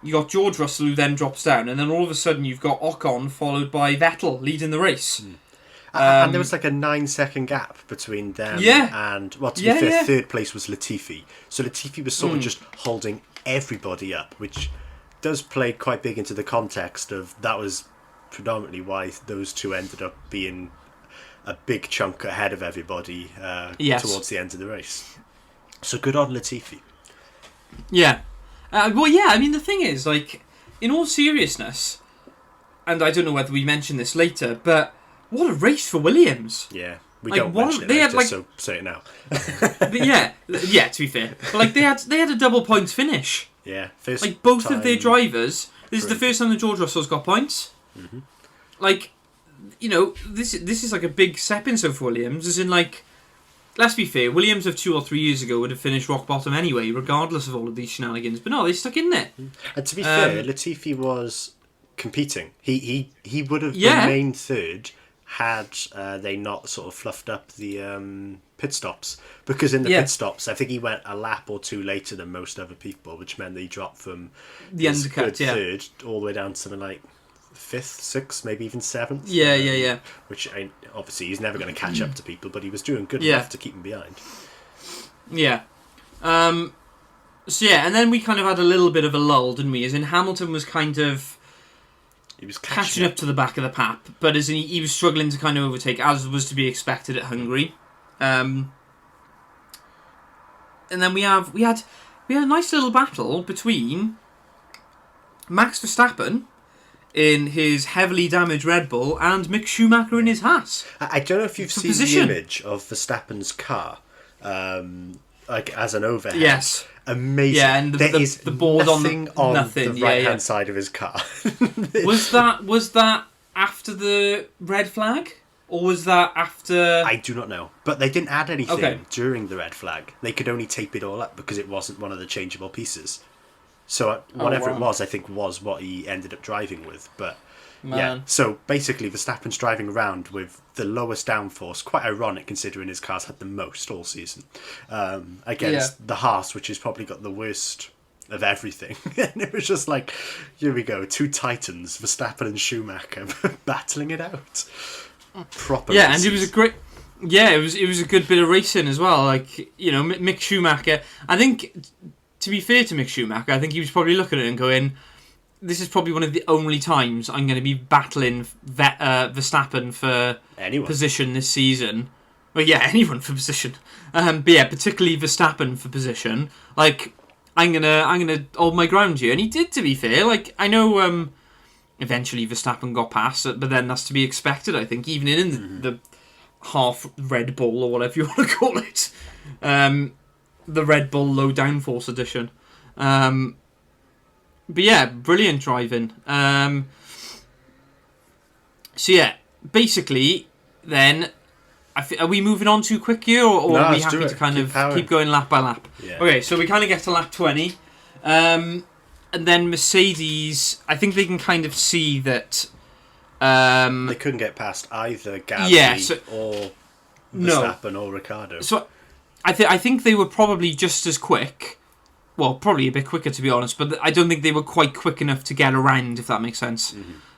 You got George Russell, who then drops down, and then all of a sudden you've got Ocon, followed by Vettel, leading the race. And there was like a 9-second gap between them and, well, to be fair, third place was Latifi. So Latifi was sort of just holding everybody up, which does play quite big into the context of that was predominantly why those two ended up being a big chunk ahead of everybody towards the end of the race. So good on Latifi. The thing is, like, in all seriousness, and I don't know whether we mention this later, but what a race for Williams. Yeah, we don't mention it later, so say it now. To be fair. But, like, they had a double points finish. Yeah. First like, both of their drivers, this is the first time that George Russell's got points. Mm-hmm. Like, this is like a big stepping stone for Williams, as in, like, let's be fair, Williams of 2 or 3 years ago would have finished rock bottom anyway, regardless of all of these shenanigans. But no, they stuck in there. And to be fair, Latifi was competing. He would have Yeah. remained third had they not sort of fluffed up the pit stops. Because in the pit stops, I think he went a lap or two later than most other people, which meant that he dropped from The undercut, third all the way down to something like 5th, 6th, maybe even 7th. Yeah. Which obviously he's never going to catch up to people, but he was doing good Yeah. enough to keep him behind. Yeah. So yeah, and then we kind of had a little bit of a lull, didn't we? As in Hamilton was kind of He was catching up to the back of the pack, but as in he was struggling to kind of overtake, as was to be expected at Hungary. And then we had a nice little battle between Max Verstappen in his heavily damaged Red Bull and Mick Schumacher in his Haas. I don't know if you've seen the image of Verstappen's car, like as an overhead. Yes. Amazing. Yeah, and there is the board nothing on nothing. the right-hand side of his car. Was that after the red flag? Or was that after... I do not know. But they didn't add anything during the red flag. They could only tape it all up because it wasn't one of the changeable pieces. So whatever it was, I think, was what he ended up driving with. But yeah, so basically Verstappen's driving around with the lowest downforce, quite ironic considering his car's had the most all season, against the Haas, which has probably got the worst of everything. And it was just like, here we go, two titans, Verstappen and Schumacher, battling it out. Proper yeah, races. and it was a great... Yeah, it was a good bit of racing as well. Like, you know, Mick Schumacher... I think, to be fair to Mick Schumacher, I think he was probably looking at it and going, this is probably one of the only times I'm going to be battling Verstappen for position this season. Well, yeah, anyone for position. But yeah, particularly Verstappen for position. Like, I'm gonna hold my ground here, and he did. To be fair, like I know, eventually Verstappen got past, but then that's to be expected. I think even in the half Red Bull or whatever you want to call it, the Red Bull low downforce edition. But yeah, brilliant driving. So yeah, basically, then, are we moving on too quick here, or are we happy to kind of keep going lap by lap? Yeah. Okay, so we kind of get to lap 20. And then Mercedes, I think they can kind of see that... they couldn't get past either Gasly or Verstappen or Ricciardo. So I think they were probably just as quick. Well, probably a bit quicker, to be honest, but I don't think they were quite quick enough to get around, if that makes sense.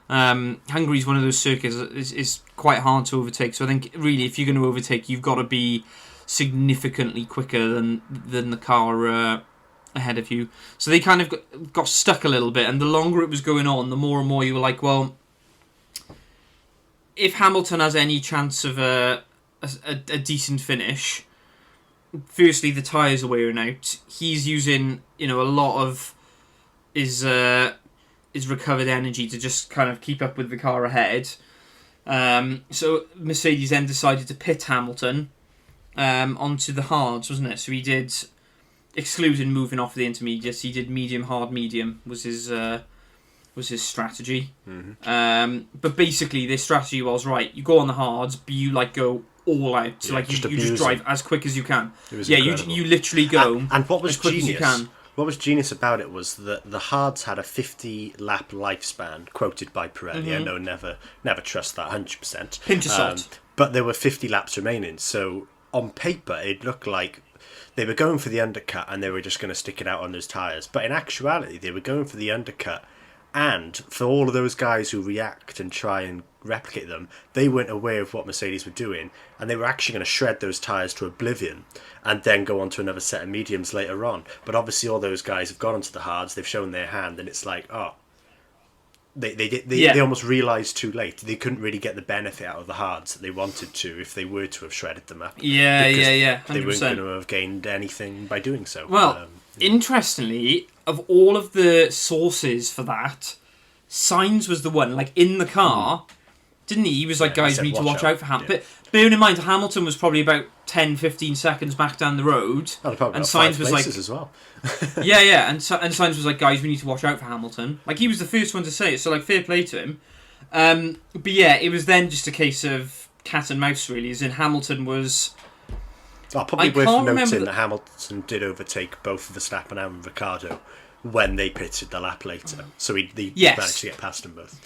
Hungary's one of those circuits is quite hard to overtake, so I think, really, if you're going to overtake, you've got to be significantly quicker than the car ahead of you. So they kind of got stuck a little bit, and the longer it was going on, the more and more you were like, well, if Hamilton has any chance of a decent finish... Firstly, the tyres are wearing out. He's using, a lot of his recovered energy to just kind of keep up with the car ahead. So Mercedes then decided to pit Hamilton onto the hards, wasn't it? So he did, excluding moving off the intermediates, he did medium, hard, medium was his strategy. But basically, this strategy was right. You go on the hards, but you go all out. So you just drive as quick as you can. You literally go and what was as quick as you can. What was genius about it was that the hards had a 50 lap lifespan, quoted by Pirelli. I know never trust that 100%. Pinch of salt. But there were 50 laps remaining, so on paper it looked like they were going for the undercut and they were just going to stick it out on those tyres. But in actuality, they were going for the undercut. And for all of those guys who react and try and replicate them, they weren't aware of what Mercedes were doing, and they were actually going to shred those tyres to oblivion and then go on to another set of mediums later on. But obviously all those guys have gone onto the hards, they've shown their hand, and it's like, they almost realised too late. They couldn't really get the benefit out of the hards that they wanted to if they were to have shredded them up. Yeah, 100%. They weren't going to have gained anything by doing so. Well, interestingly, of all of the sources for that, Sainz was the one, in the car, didn't he? He was like, guys, we need to watch out for Hamilton. Yeah. But bearing in mind, Hamilton was probably about 10-15 seconds back down the road. And Sainz was as well. and Sainz was like, guys, we need to watch out for Hamilton. He was the first one to say it, so fair play to him. But yeah, it was then just a case of cat and mouse, really, as in Hamilton was... Probably worth noting that Hamilton did overtake both Verstappen and Ricciardo when they pitted the lap later. So he Yes. managed to get past them both.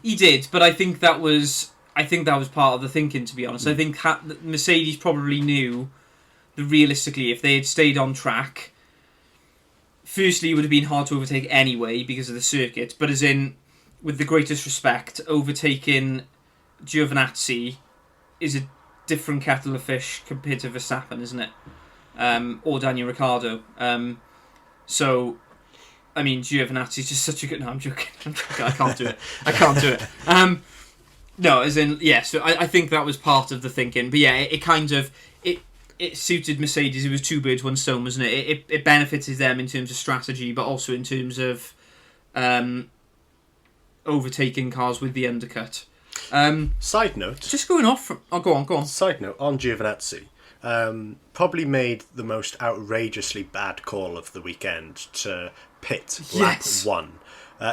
He did, but I think that was part of the thinking, to be honest. I think Mercedes probably knew that realistically, if they had stayed on track, firstly, it would have been hard to overtake anyway because of the circuit. But as in, with the greatest respect, overtaking Giovinazzi is a different kettle of fish compared to Verstappen, isn't it? Or Daniel Ricciardo. So, I mean, Giovinazzi's just such a good... No, I'm joking. I can't do it. No, as in, yeah, so I think that was part of the thinking. But yeah, it kind of... It suited Mercedes. It was two birds, one stone, wasn't it? It benefited them in terms of strategy, but also in terms of overtaking cars with the undercut. Side note. Just going off from... Oh, go on. Side note, on Giovinazzi. Probably made the most outrageously bad call of the weekend to pit lap 1.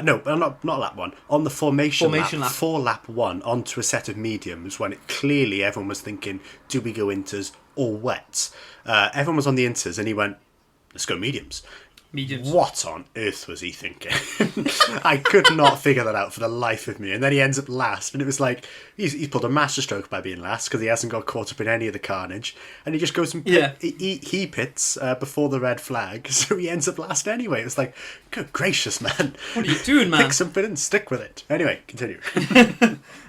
No, not lap 1. On the formation lap. For lap 1 onto a set of mediums when clearly everyone was thinking, do we go inters or wets? Everyone was on the inters and he went, let's go mediums. What on earth was he thinking? I could not figure that out for the life of me. And then he ends up last, and it was like he's pulled a masterstroke by being last because he hasn't got caught up in any of the carnage, and he just goes and he pits before the red flag, so he ends up last anyway. It was like, good gracious, man! What are you doing, man? Pick something and stick with it. Anyway, continue.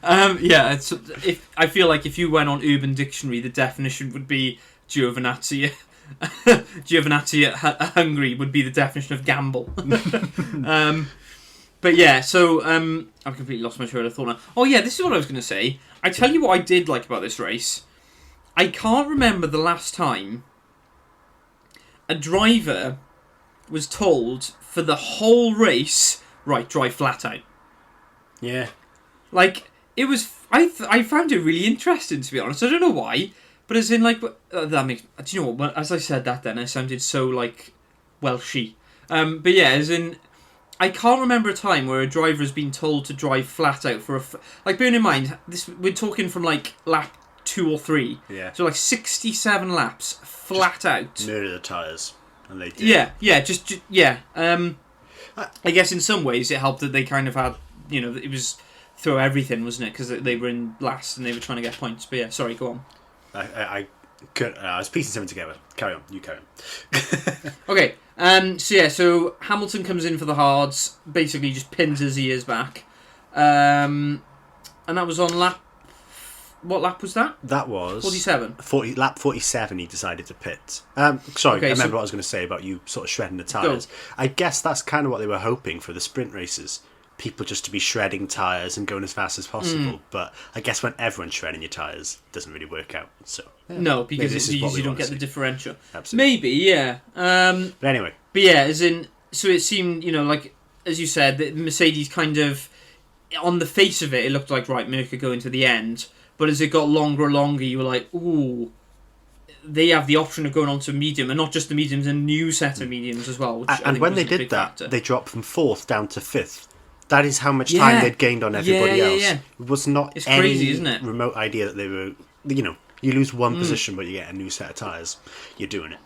I feel like if you went on Urban Dictionary, the definition would be Giovinazzi. Giovinazzi at Hungary would be the definition of gamble. But yeah, so I've completely lost my train of thought now. Oh yeah, this is what I was going to say. I tell you what I did like about this race. I can't remember the last time a driver was told for the whole race, right, drive flat out. Yeah. Like, it was... I found it really interesting, to be honest. I don't know why. But as in, like, that makes... Do you know what? As I said that then, I sounded so, like, Welshy. But yeah, as in... I can't remember a time where a driver has been told to drive flat out for a... Like, bearing in mind, we're talking from, like, lap 2 or 3. Yeah. So, like, 67 laps flat out. Murder the tyres. And they did. Yeah, just yeah. I guess in some ways it helped that they kind of had... You know, it was throw everything, wasn't it? Because they were in last and they were trying to get points. But yeah, sorry, go on. I was piecing something together. Carry on. You carry on. Okay. So Hamilton comes in for the hards, basically just pins his ears back. And that was on lap... What lap was that? That was... 47. Lap 47 he decided to pit. Sorry, okay, I remember what I was going to say about you sort of shredding the tyres. I guess that's kind of what they were hoping for the sprint races. People just to be shredding tyres and going as fast as possible. But I guess when everyone's shredding your tyres, it doesn't really work out. So yeah, no, because you don't get the differential. Absolutely. Maybe, yeah. But anyway. But yeah, as in... So it seemed, you know, like, as you said, that Mercedes kind of... On the face of it, it looked like, right, Merc are going to the end. But as it got longer and longer, you were like, ooh... They have the option of going on to medium, and not just the mediums, a new set of mediums as well. Which and when they did that, they dropped from 4th down to 5th. That is how much time they'd gained on everybody else. Yeah. It was not it's any crazy, isn't it? Remote idea that they were... You know, you lose one position, but you get a new set of tyres. You're doing it.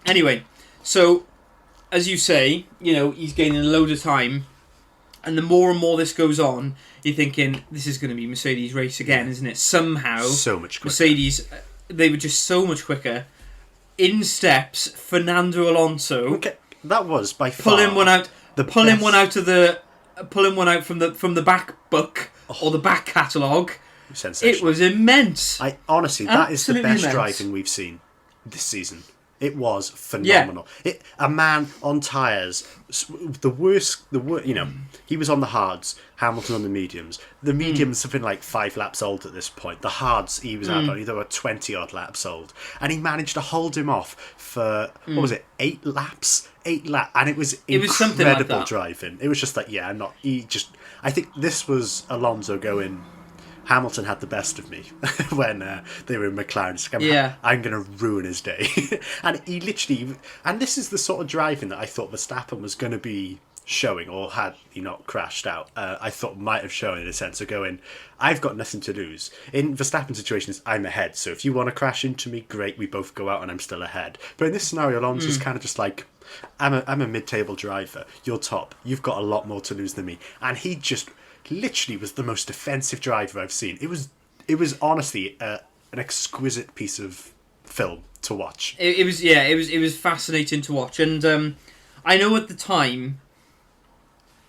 Anyway, so, as you say, you know, he's gaining a load of time, and the more and more this goes on, you're thinking, this is going to be Mercedes' race again, isn't it? Somehow, so much quicker. Mercedes, they were just so much quicker. In steps, Fernando Alonso. Okay, that was by far pulling one out from the back book or the back catalogue. Sensational. It was immense. Honestly, that is the best driving we've seen this season. It was phenomenal. Yeah. A man on tyres, the worst, you know, he was on the hards, Hamilton on the mediums. The mediums have been like 5 laps old at this point. The hards, he was at they were 20 odd laps old. And he managed to hold him off for, what was it, 8 laps? 8 laps. And it was incredible like driving. It was just like, I think this was Alonso going... Hamilton had the best of me when they were in McLaren. I'm going to ruin his day. And he literally... And this is the sort of driving that I thought Verstappen was going to be showing, or had he not crashed out, I thought might have shown in a sense of going, I've got nothing to lose. In Verstappen's situation, I'm ahead. So if you want to crash into me, great, we both go out and I'm still ahead. But in this scenario, Alonso's kind of just like, I'm a mid-table driver. You're top. You've got a lot more to lose than me. And he just literally was the most defensive driver I've seen. It was honestly an exquisite piece of film to watch. It was fascinating to watch, and I know at the time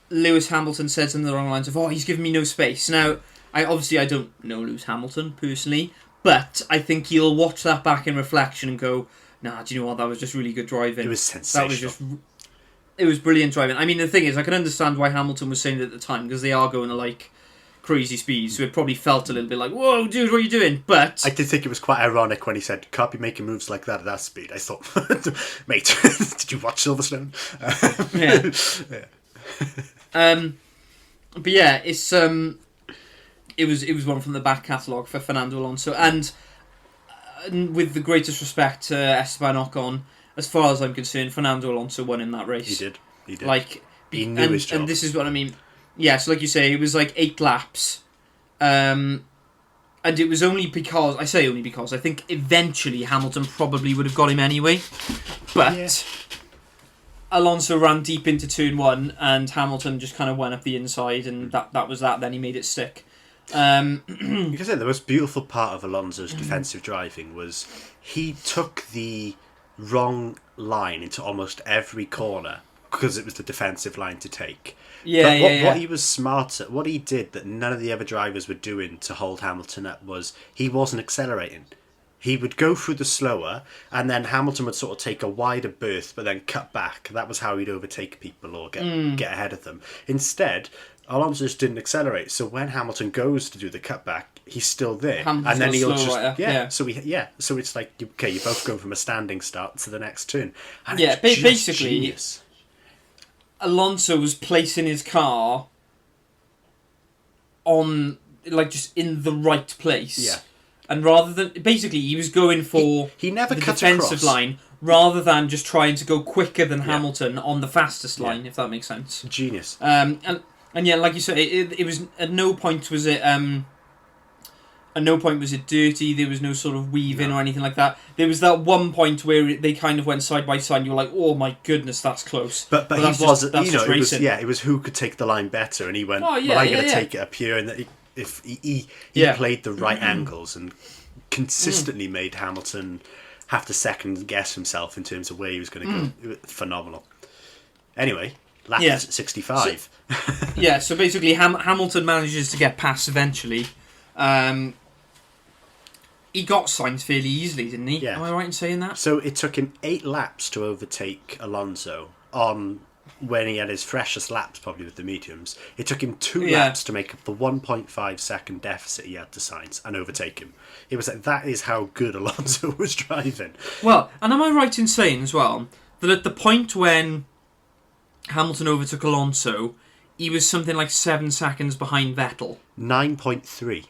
Lewis Hamilton said something along the lines of, "Oh, he's giving me no space." Now, I don't know Lewis Hamilton personally, but I think he'll watch that back in reflection and go, "Nah, do you know what? That was just really good driving. It was sensational. It was brilliant driving." I mean, the thing is, I can understand why Hamilton was saying it at the time, because they are going to like crazy speeds, so it probably felt a little bit like, "Whoa, dude, what are you doing?" But I did think it was quite ironic when he said, "Can't be making moves like that at that speed." I thought, mate, did you watch Silverstone? But yeah, it was one from the back catalogue for Fernando Alonso, and with the greatest respect to Esteban Ocon, as far as I'm concerned, Fernando Alonso won in that race. He did. Like, he knew his job. And this is what I mean. Yeah, so like you say, it was like 8 laps. And it was only because I think eventually Hamilton probably would have got him anyway. But Alonso ran deep into turn 1 and Hamilton just kind of went up the inside, and that was that. Then he made it stick. You can say the most beautiful part of Alonso's defensive driving was he took the wrong line into almost every corner because it was the defensive line to take. What he was smart at, what he did that none of the other drivers were doing to hold Hamilton up, was he wasn't accelerating. He would go through the slower, and then Hamilton would sort of take a wider berth, but then cut back. That was how he'd overtake people or get ahead of them. Instead, Alonso just didn't accelerate. So when Hamilton goes to do the cutback, he's still there, and then he'll just So it's like, okay, you both go from a standing start to the next turn. And basically, genius. Alonso was placing his car on, like, just in the right place. Yeah. And rather than, basically, he was going for he never the cut defensive across. line, rather than just trying to go quicker than Hamilton on the fastest line, if that makes sense. Genius. And yeah, like you said, it was at no point was it dirty. There was no sort of weaving or anything like that. There was that one point where they kind of went side by side, and you were like, "Oh my goodness, that's close." But he was, it was who could take the line better, and he went, "I'm going to take it up here," and he played the right angles and consistently made Hamilton have to second guess himself in terms of where he was going to go. It was phenomenal. Anyway, lap 65. So basically, Hamilton manages to get past eventually. He got Sainz fairly easily, didn't he? Yeah. Am I right in saying that? So it took him 8 laps to overtake Alonso on when he had his freshest laps, probably with the mediums. It took him 2 laps to make up the 1.5 second deficit he had to Sainz and overtake him. It was like, that is how good Alonso was driving. Well, and am I right in saying as well that at the point when Hamilton overtook Alonso, he was something like 7 seconds behind Vettel? 9.3.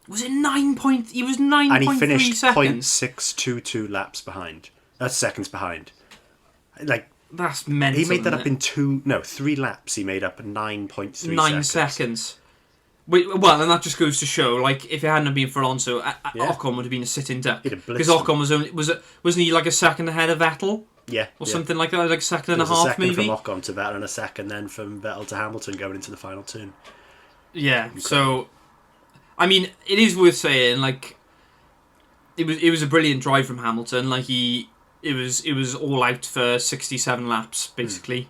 Was it 9 point? He was 9.3 and he finished seconds. 0.622 laps behind. That's seconds behind. Like, that's mental. He made that up in 3 laps. He made up 9.3 seconds. 9 seconds. Well, and that just goes to show, like, if it hadn't been for Alonso, Ocon would have been a sitting duck. Because Ocon wasn't he like a second ahead of Vettel? Yeah. Or something like that, like a second and a half, maybe? maybe? From Ocon to Vettel and a second then from Vettel to Hamilton going into the final turn. Yeah, so, I mean, it is worth saying, like, it was a brilliant drive from Hamilton. Like, it was all out for 67 laps, basically.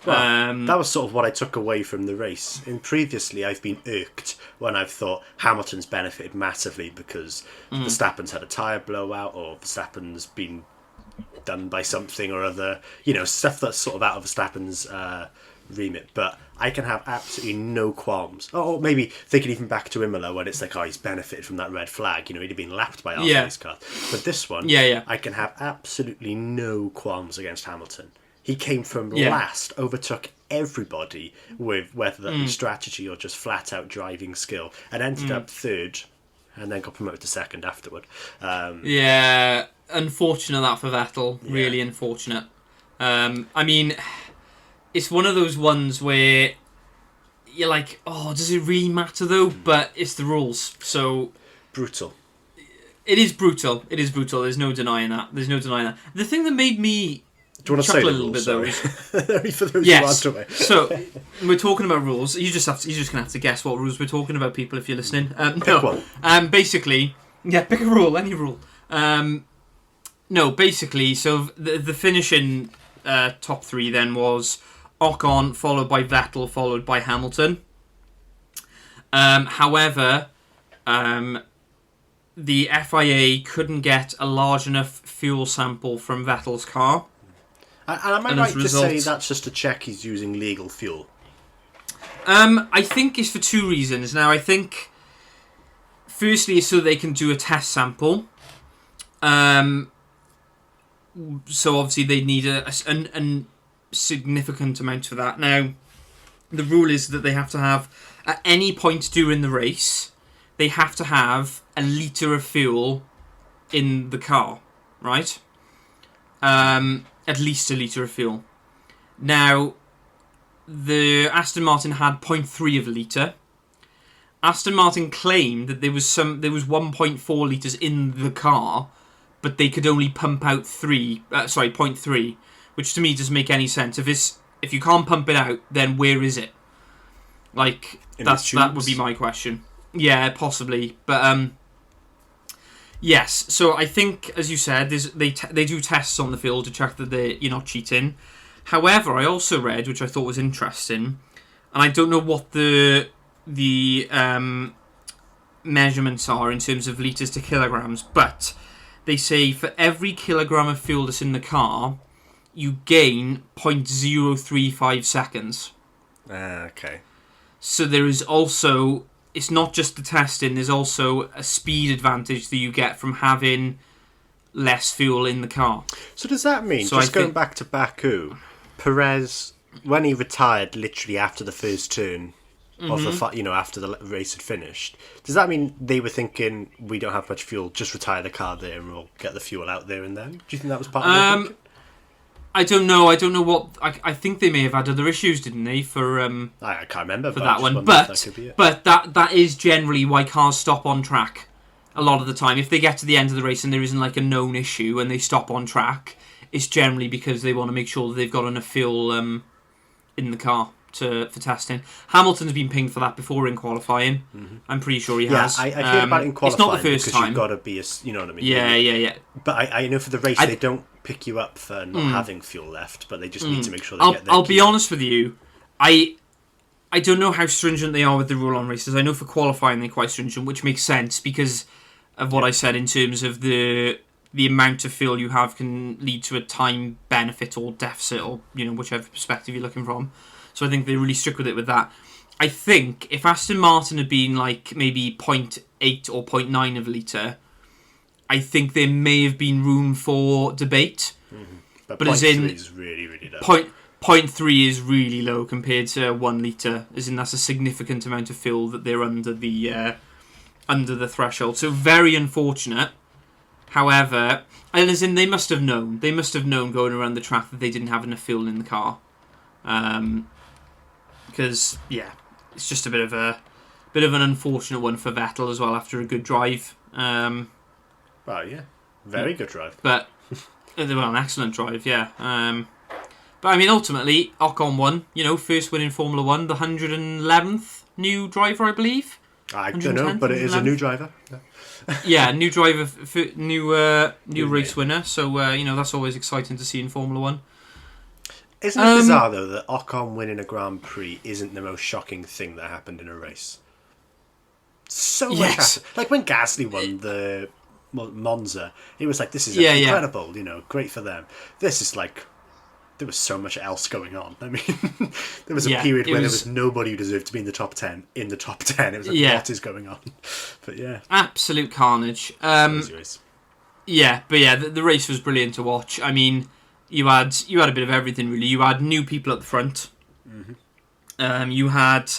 Well, that was sort of what I took away from the race. Previously, I've been irked when I've thought Hamilton's benefited massively because Verstappen's had a tyre blowout or Verstappen's been done by something or other. You know, stuff that's sort of out of Verstappen's remit. But I can have absolutely no qualms. Or maybe thinking even back to Imola when it's like, oh, he's benefited from that red flag. You know, he'd have been lapped by half of his car. But this one, I can have absolutely no qualms against Hamilton. He came from last, overtook everybody with whether that be strategy or just flat out driving skill, and ended up third, and then got promoted to second afterward. Unfortunate that for Vettel. Really unfortunate. I mean, it's one of those ones where you're like, oh, does it really matter though? But it's the rules, so brutal. It is brutal. There's no denying that. The thing that made me Do you want to say a the little rules? bit though? For those Yes. who aren't aware. So we're talking about rules. You're just gonna have to guess what rules we're talking about, people, if you're listening. Pick one. Basically, pick a rule, any rule. No, basically, so the finishing top three then was Ocon, followed by Vettel, followed by Hamilton. However, the FIA couldn't get a large enough fuel sample from Vettel's car. And am I right to say that's just to check he's using legal fuel? I think it's for two reasons. Now, I think, firstly, so they can do a test sample. So obviously they need a significant amount for that. Now, the rule is that they have to have, at any point during the race, they have to have a litre of fuel in the car, right? At least a litre of fuel. Now, the Aston Martin had 0.3 of a litre. Aston Martin claimed that there was 1.4 litres in the car, but they could only pump out 0.3, which to me doesn't make any sense. If you can't pump it out, then where is it? Like, that would be my question. Yeah, possibly, but yes. So I think, as you said, they do tests on the field to check that you're not cheating. However, I also read, which I thought was interesting, and I don't know what the measurements are in terms of litres to kilograms, but they say for every kilogram of fuel that's in the car, you gain 0.035 seconds. Okay. So there is also, it's not just the testing, there's also a speed advantage that you get from having less fuel in the car. So does that mean, going back to Baku, Perez, when he retired literally after the first turn of the after the race had finished, does that mean they were thinking, we don't have much fuel, just retire the car there and we'll get the fuel out there and then? Do you think that was part of their thinking? I don't know what. I think they may have had other issues, didn't they? For I can't remember for that one, but that is generally why cars stop on track. A lot of the time, if they get to the end of the race and there isn't like a known issue and they stop on track, it's generally because they want to make sure that they've got enough fuel in the car for testing. Hamilton's been pinged for that before in qualifying. Mm-hmm. I'm pretty sure he has. I heard about it in qualifying. It's not the first time. You've got to be you know what I mean? Yeah. But I know for the race they don't pick you up for not having fuel left, but they just need to make sure they get there. I'll be honest with you, I don't know how stringent they are with the rule on races. I know for qualifying they're quite stringent, which makes sense because of what I said in terms of the amount of fuel you have can lead to a time benefit or deficit, or whichever perspective you're looking from. So I think they're really strict with it with that. I think if Aston Martin had been like maybe 0.8 or 0.9 of a litre, I think there may have been room for debate. Mm-hmm. But as in, 0.3 is really, really low. 0.3 is really low compared to 1 litre. As in, that's a significant amount of fuel that they're under the threshold. So very unfortunate. However, and as in, they must have known. They must have known going around the track that they didn't have enough fuel in the car. Because it's just a bit of an unfortunate one for Vettel as well after a good drive. Well, yeah, very good drive. But an excellent drive, yeah. But I mean, ultimately, Ocon won. First win in Formula 1, the 111th new driver, I believe. I don't know, but it is a new driver. Yeah, new driver, new race winner. So that's always exciting to see in Formula 1. Isn't it bizarre though that Ocon winning a Grand Prix isn't the most shocking thing that happened in a race? So much happened. Like when Gasly won the Monza, it was like, this is incredible, great for them. This is like, there was so much else going on. I mean, there was a period where there was nobody who deserved to be in the top 10. It was like, what is going on? But yeah. Absolute carnage. Yeah, but the race was brilliant to watch. I mean, you had a bit of everything really. You had new people at the front. Mm-hmm. You had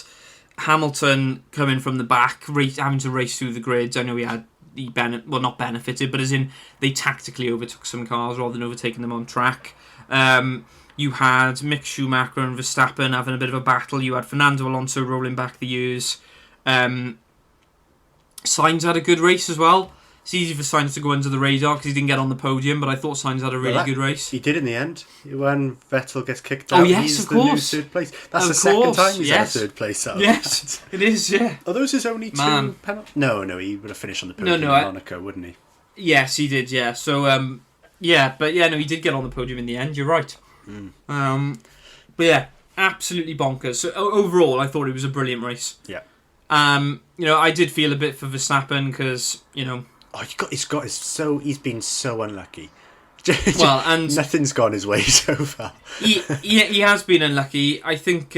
Hamilton coming from the back, having to race through the grids. I know he had not benefited, but as in they tactically overtook some cars rather than overtaking them on track. You had Mick Schumacher and Verstappen having a bit of a battle. You had Fernando Alonso rolling back the years. Sainz had a good race as well. it's easy for Sainz to go under the radar because he didn't get on the podium, but I thought Sainz had a really good race. He did in the end. When Vettel gets kicked out, oh, yes, he's of the course. new third place. That's of the second course, time he's had a yes. third place out. Yes, it is, yeah. Are those his only two penalties? No, he would have finished on the podium in Monaco, wouldn't he? Yes, he did, yeah. So, he did get on the podium in the end, you're right. But yeah, absolutely bonkers. So overall, I thought it was a brilliant race. Yeah. I did feel a bit for Verstappen because, he's been so unlucky. Well, and nothing's gone his way so far. he has been unlucky. I think,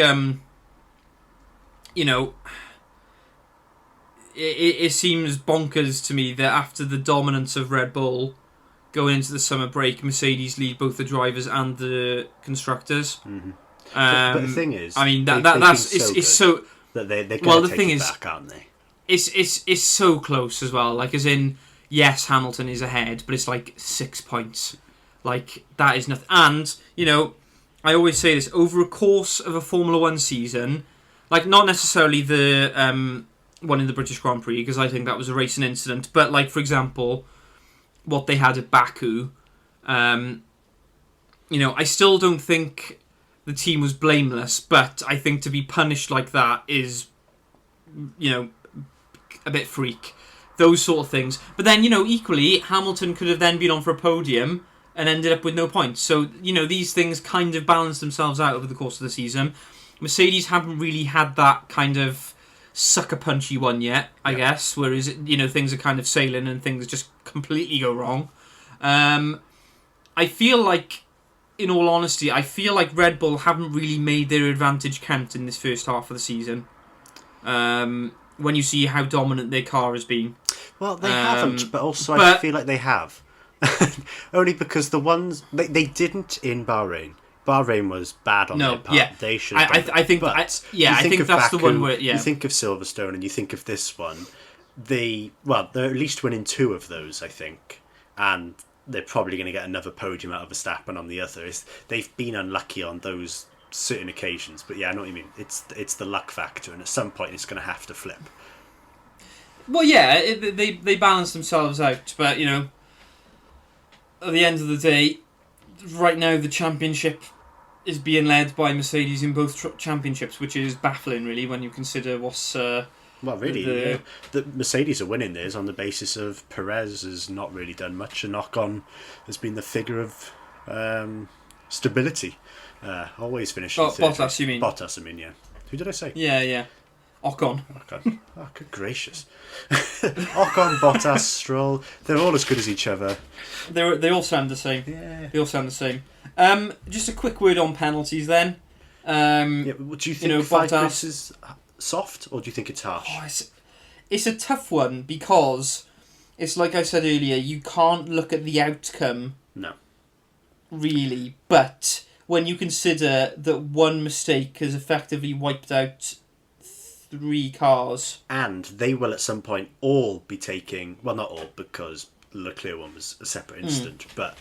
it seems bonkers to me that after the dominance of Red Bull going into the summer break, Mercedes lead both the drivers and the constructors. Mm-hmm. But the thing is, I mean, it's so that they're going to take it back, aren't they? It's so close as well. Like, as in, yes, Hamilton is ahead, but it's like 6 points. Like, that is nothing. And I always say this, over a course of a Formula 1 season, like, not necessarily the one in the British Grand Prix, because I think that was a racing incident, but, like, for example, what they had at Baku, I still don't think the team was blameless, but I think to be punished like that is, a bit freak. Those sort of things. But then, equally, Hamilton could have then been on for a podium and ended up with no points. So, these things kind of balance themselves out over the course of the season. Mercedes haven't really had that kind of sucker punchy one yet, I guess, whereas, things are kind of sailing and things just completely go wrong. I feel like, in all honesty, Red Bull haven't really made their advantage count in this first half of the season. When you see how dominant their car has been. Well, they haven't, but also I feel like they have. Only because the ones... They didn't in Bahrain. Bahrain was bad on their part. Yeah. They should have done I think that's Baku, the one where... Yeah. You think of Silverstone and you think of this one. They're at least winning 2 of those, I think. And they're probably going to get another podium out of Verstappen on the others. They've been unlucky on those certain occasions, but yeah, I know what you mean. It's the luck factor, and at some point it's going to have to flip. Well, yeah, they balance themselves out, but at the end of the day, right now the championship is being led by Mercedes in both championships, which is baffling, really, when you consider what's. The Mercedes are winning theirs on the basis of Perez has not really done much, and Ocon has been the figure of stability. Always finishing third. Bottas, you mean? Bottas, I mean, yeah. Who did I say? Yeah. Ocon. Oh, good gracious. Ocon, Bottas, Stroll, they're all as good as each other. They all sound the same. Yeah. They all sound the same. Just a quick word on penalties then. Do you think 5 Bottas is soft, or do you think it's harsh? Oh, it's a tough one, because it's like I said earlier, you can't look at the outcome. No. Really, but when you consider that one mistake has effectively wiped out 3 cars. And they will at some point all be taking... Well, not all, because the Leclerc one was a separate incident. But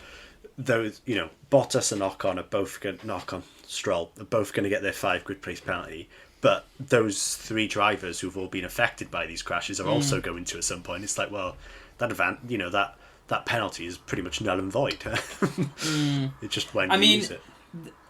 those, Bottas and Ocon are both going... Stroll are both going to get their 5 grid place penalty. But those 3 drivers who've all been affected by these crashes are also going to at some point. It's like, well, that penalty is pretty much null and void. It's just when you use it.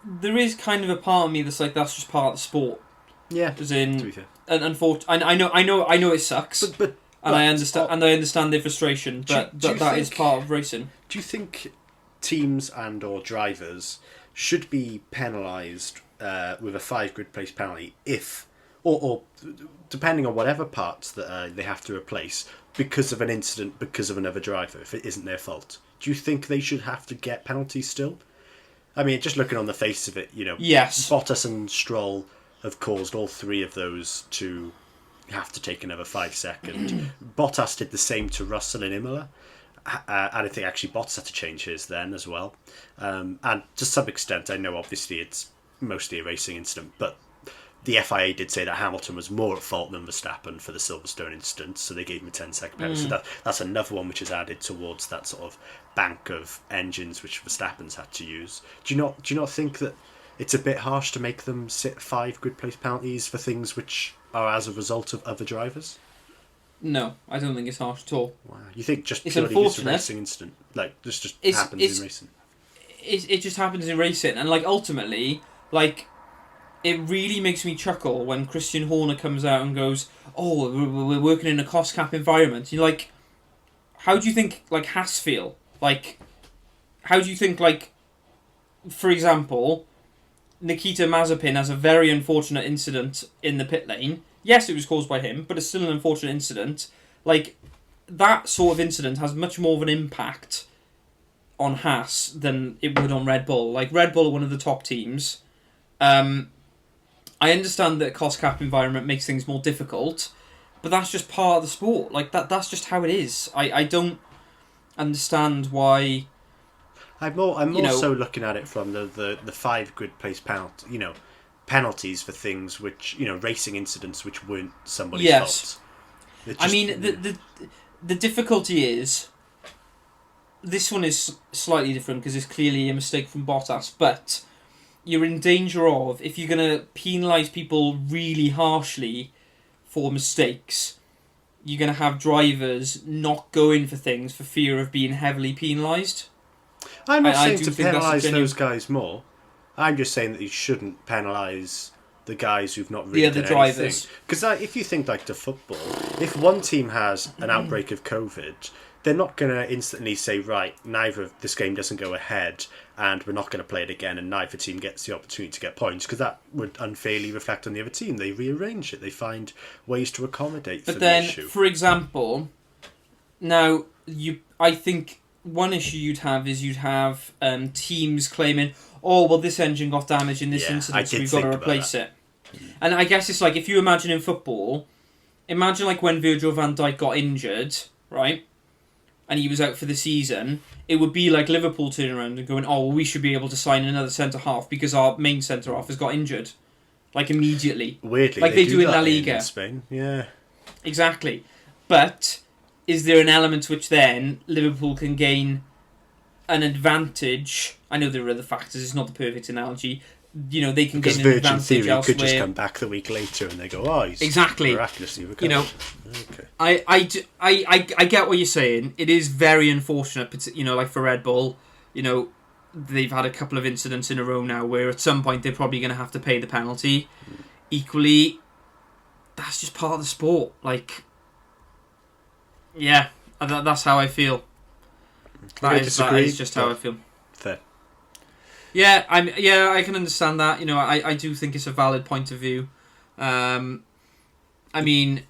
There is kind of a part of me that's like, that's just part of the sport. Yeah, as in, and unfortunately, I know it sucks, but I understand their frustration, but that is part of racing. Do you think teams and or drivers should be penalised with a 5 grid place penalty if, or depending on whatever parts that they have to replace because of an incident, because of another driver, if it isn't their fault? Do you think they should have to get penalties still? I mean, just looking on the face of it, yes. Bottas and Stroll have caused all 3 of those to have to take another 5 seconds. Bottas did the same to Russell in Imola. I think actually Bottas had to change his then as well. And to some extent, I know obviously it's mostly a racing incident, but the FIA did say that Hamilton was more at fault than Verstappen for the Silverstone incident, so they gave him a 10-second penalty. So that's another one which is added towards that sort of bank of engines which Verstappen's had to use. Do you not think that it's a bit harsh to make them sit 5 grid place penalties for things which are as a result of other drivers? No, I don't think it's harsh at all. Wow. You think just It's purely this unfortunate. racing incident? Like, this just happens in racing? It just happens in racing, and like ultimately, like it really makes me chuckle when Christian Horner comes out and goes, "Oh, we're working in a cost cap environment." You're like, how do you think like Haas feel? Like, how do you think like, for example, Nikita Mazepin has a very unfortunate incident in the pit lane. Yes, it was caused by him, but it's still an unfortunate incident. Like, that sort of incident has much more of an impact on Haas than it would on Red Bull. Like, Red Bull are one of the top teams. I understand that a cost cap environment makes things more difficult, but that's just part of the sport. Like, that's just how it is. I don't understand why... I'm more so looking at it from the 5 grid place penalty, penalties for things which, racing incidents which weren't somebody's fault. I mean, the difficulty is, this one is slightly different because it's clearly a mistake from Bottas, but you're in danger of, if you're going to penalise people really harshly for mistakes, you're going to have drivers not going for things for fear of being heavily penalised. I'm not saying to penalise those guys more. I'm just saying that you shouldn't penalise the guys who've not really done anything. Because if you think like to football, if one team has an outbreak of COVID, they're not going to instantly say, right, neither of this game doesn't go ahead and we're not going to play it again and neither team gets the opportunity to get points, because that would unfairly reflect on the other team. They rearrange it. They find ways to accommodate for the issue. But then, for example, now, I think one issue you'd have teams claiming, oh, well, this engine got damaged in this incident, so we've got to replace it. And I guess it's like, if you imagine in football, imagine like when Virgil van Dijk got injured, right? And he was out for the season, it would be like Liverpool turning around and going, oh, well, we should be able to sign another centre-half because our main centre-half has got injured. Like, immediately. Weirdly, like they do in La Liga. In Spain, yeah. Exactly. But is there an element which then Liverpool can gain an advantage? I know there are other factors, it's not the perfect analogy. They can gain an advantage elsewhere. Because Virgin Theory could just come back the week later and they go, oh, he's miraculously recovered. Okay. I get what you're saying. It is very unfortunate, like for Red Bull, they've had a couple of incidents in a row now where at some point they're probably going to have to pay the penalty. Equally, that's just part of the sport. Like, yeah, that's how I feel. That is just how I feel. Fair. Yeah, I can understand that. I do think it's a valid point of view. I mean,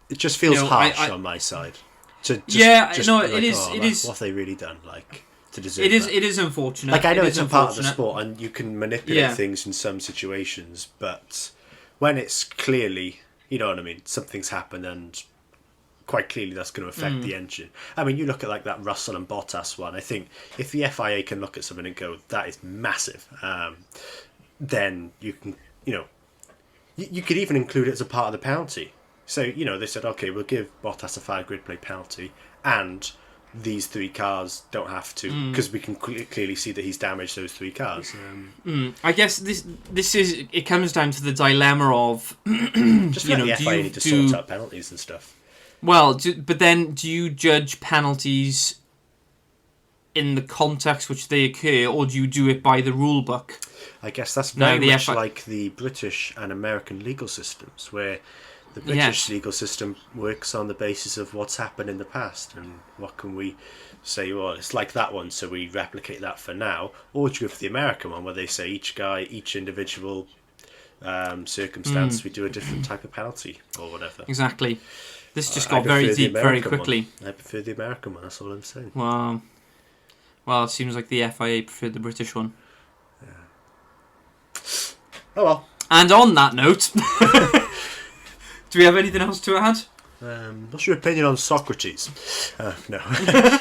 it just feels harsh on my side. It is. What have they really done? Like, to deserve it is. that? It is unfortunate. Like, I know it's a part of the sport, and you can manipulate things in some situations, but when it's clearly, you know what I mean, something's happened and quite clearly that's going to affect the engine. I mean, you look at like that Russell and Bottas one. I think if the FIA can look at something and go, that is massive, then you can, you could even include it as a part of the penalty. So, they said, okay, we'll give Bottas a 5 grid play penalty, and these 3 cars don't have to, because we can clearly see that he's damaged those 3 cars. I guess it comes down to the dilemma of just let the FIA need to sort out penalties and stuff. Well, but then do you judge penalties in the context which they occur, or do you do it by the rule book? I guess that's very much like the British and American legal systems, where the British legal system works on the basis of what's happened in the past, and what can we say, well, it's like that one, so we replicate that for now. Or do you go for the American one, where they say each individual circumstance, we do a different type of penalty, or whatever. Exactly. This just got very deep very quickly. I prefer the American one, that's all I'm saying. Wow. Well, it seems like the FIA preferred the British one. Yeah. Oh well. And on that note, do we have anything else to add? What's your opinion on Socrates? No.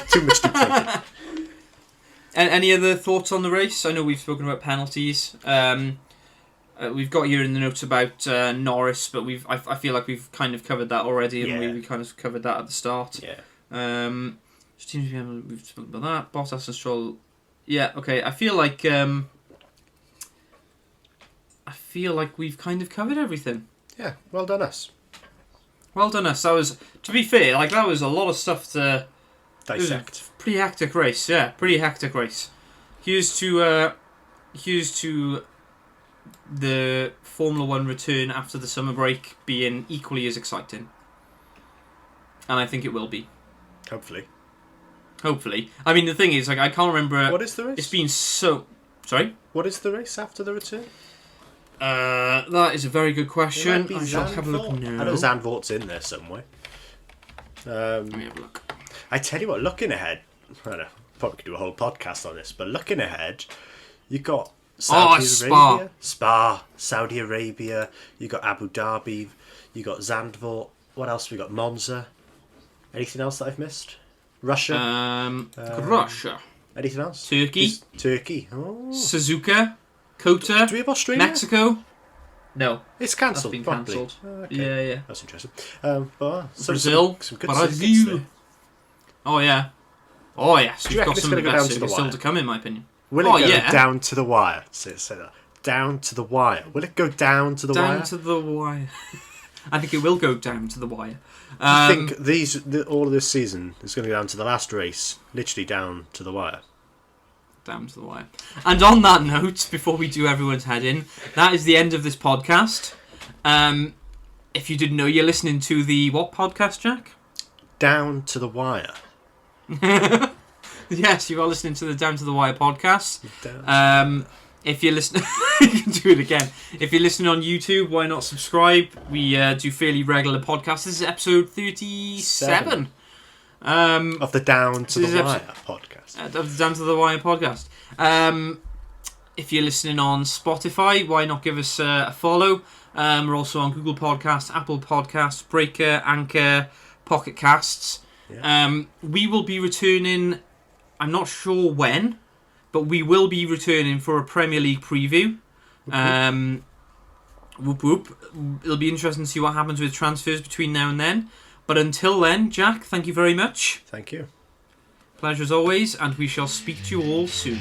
Too much deep thinking. Any other thoughts on the race? I know we've spoken about penalties. We've got here in the notes about Norris, but I feel like we've kind of covered that already, and we kind of covered that at the start. Yeah. We've spoken about that. Bottas and Stroll. Yeah. Okay. I feel like we've kind of covered everything. Yeah. Well done, us. Well done, us. That was, to be fair, like that was a lot of stuff to dissect. Pretty hectic race, yeah. Pretty hectic race. Here's to the Formula 1 return after the summer break being equally as exciting. And I think it will be. Hopefully. I mean, the thing is, like, I can't remember... What is the race? It's been so... Sorry? What is the race after the return? That is a very good question. I shall have a look now. I know Zandvoort's in there somewhere. Let me have a look. I tell you what, looking ahead... I don't know, probably could do a whole podcast on this, but looking ahead, you got Saudi Arabia. Spa, Saudi Arabia, you got Abu Dhabi, you got Zandvoort. What else we got? Monza. Anything else that I've missed? Russia. Russia. Anything else? Turkey. Oh. Suzuka. Kota. Do we have Australia? Mexico. No. It's cancelled. That's been cancelled. Oh, okay. Yeah. That's interesting. Brazil. Some good Brazil. Oh yeah. Oh yes. We've got some of the best circuits still to come, in my opinion. Will it go down to the wire? Say that. Down to the wire. Will it go down to the wire? Down to the wire. I think it will go down to the wire. I think all of this season is going to go down to the last race, literally down to the wire. Down to the wire. And on that note, before we do everyone's head in, that is the end of this podcast. If you didn't know, you're listening to the what podcast, Jack? Down to the wire. Yes, you are listening to the Down to the Wire podcast. If you're listening, you can do it again. If you're listening on YouTube, why not subscribe? We do fairly regular podcasts. This is episode 37 of the Down to the Wire podcast. Of the Down to the Wire podcast. If you're listening on Spotify, why not give us a follow? We're also on Google Podcasts, Apple Podcasts, Breaker, Anchor, Pocket Casts. Yeah. We will be returning. I'm not sure when, but we will be returning for a Premier League preview. Whoop whoop. It'll be interesting to see what happens with transfers between now and then. But until then, Jack, thank you very much. Thank you. Pleasure as always, and we shall speak to you all soon.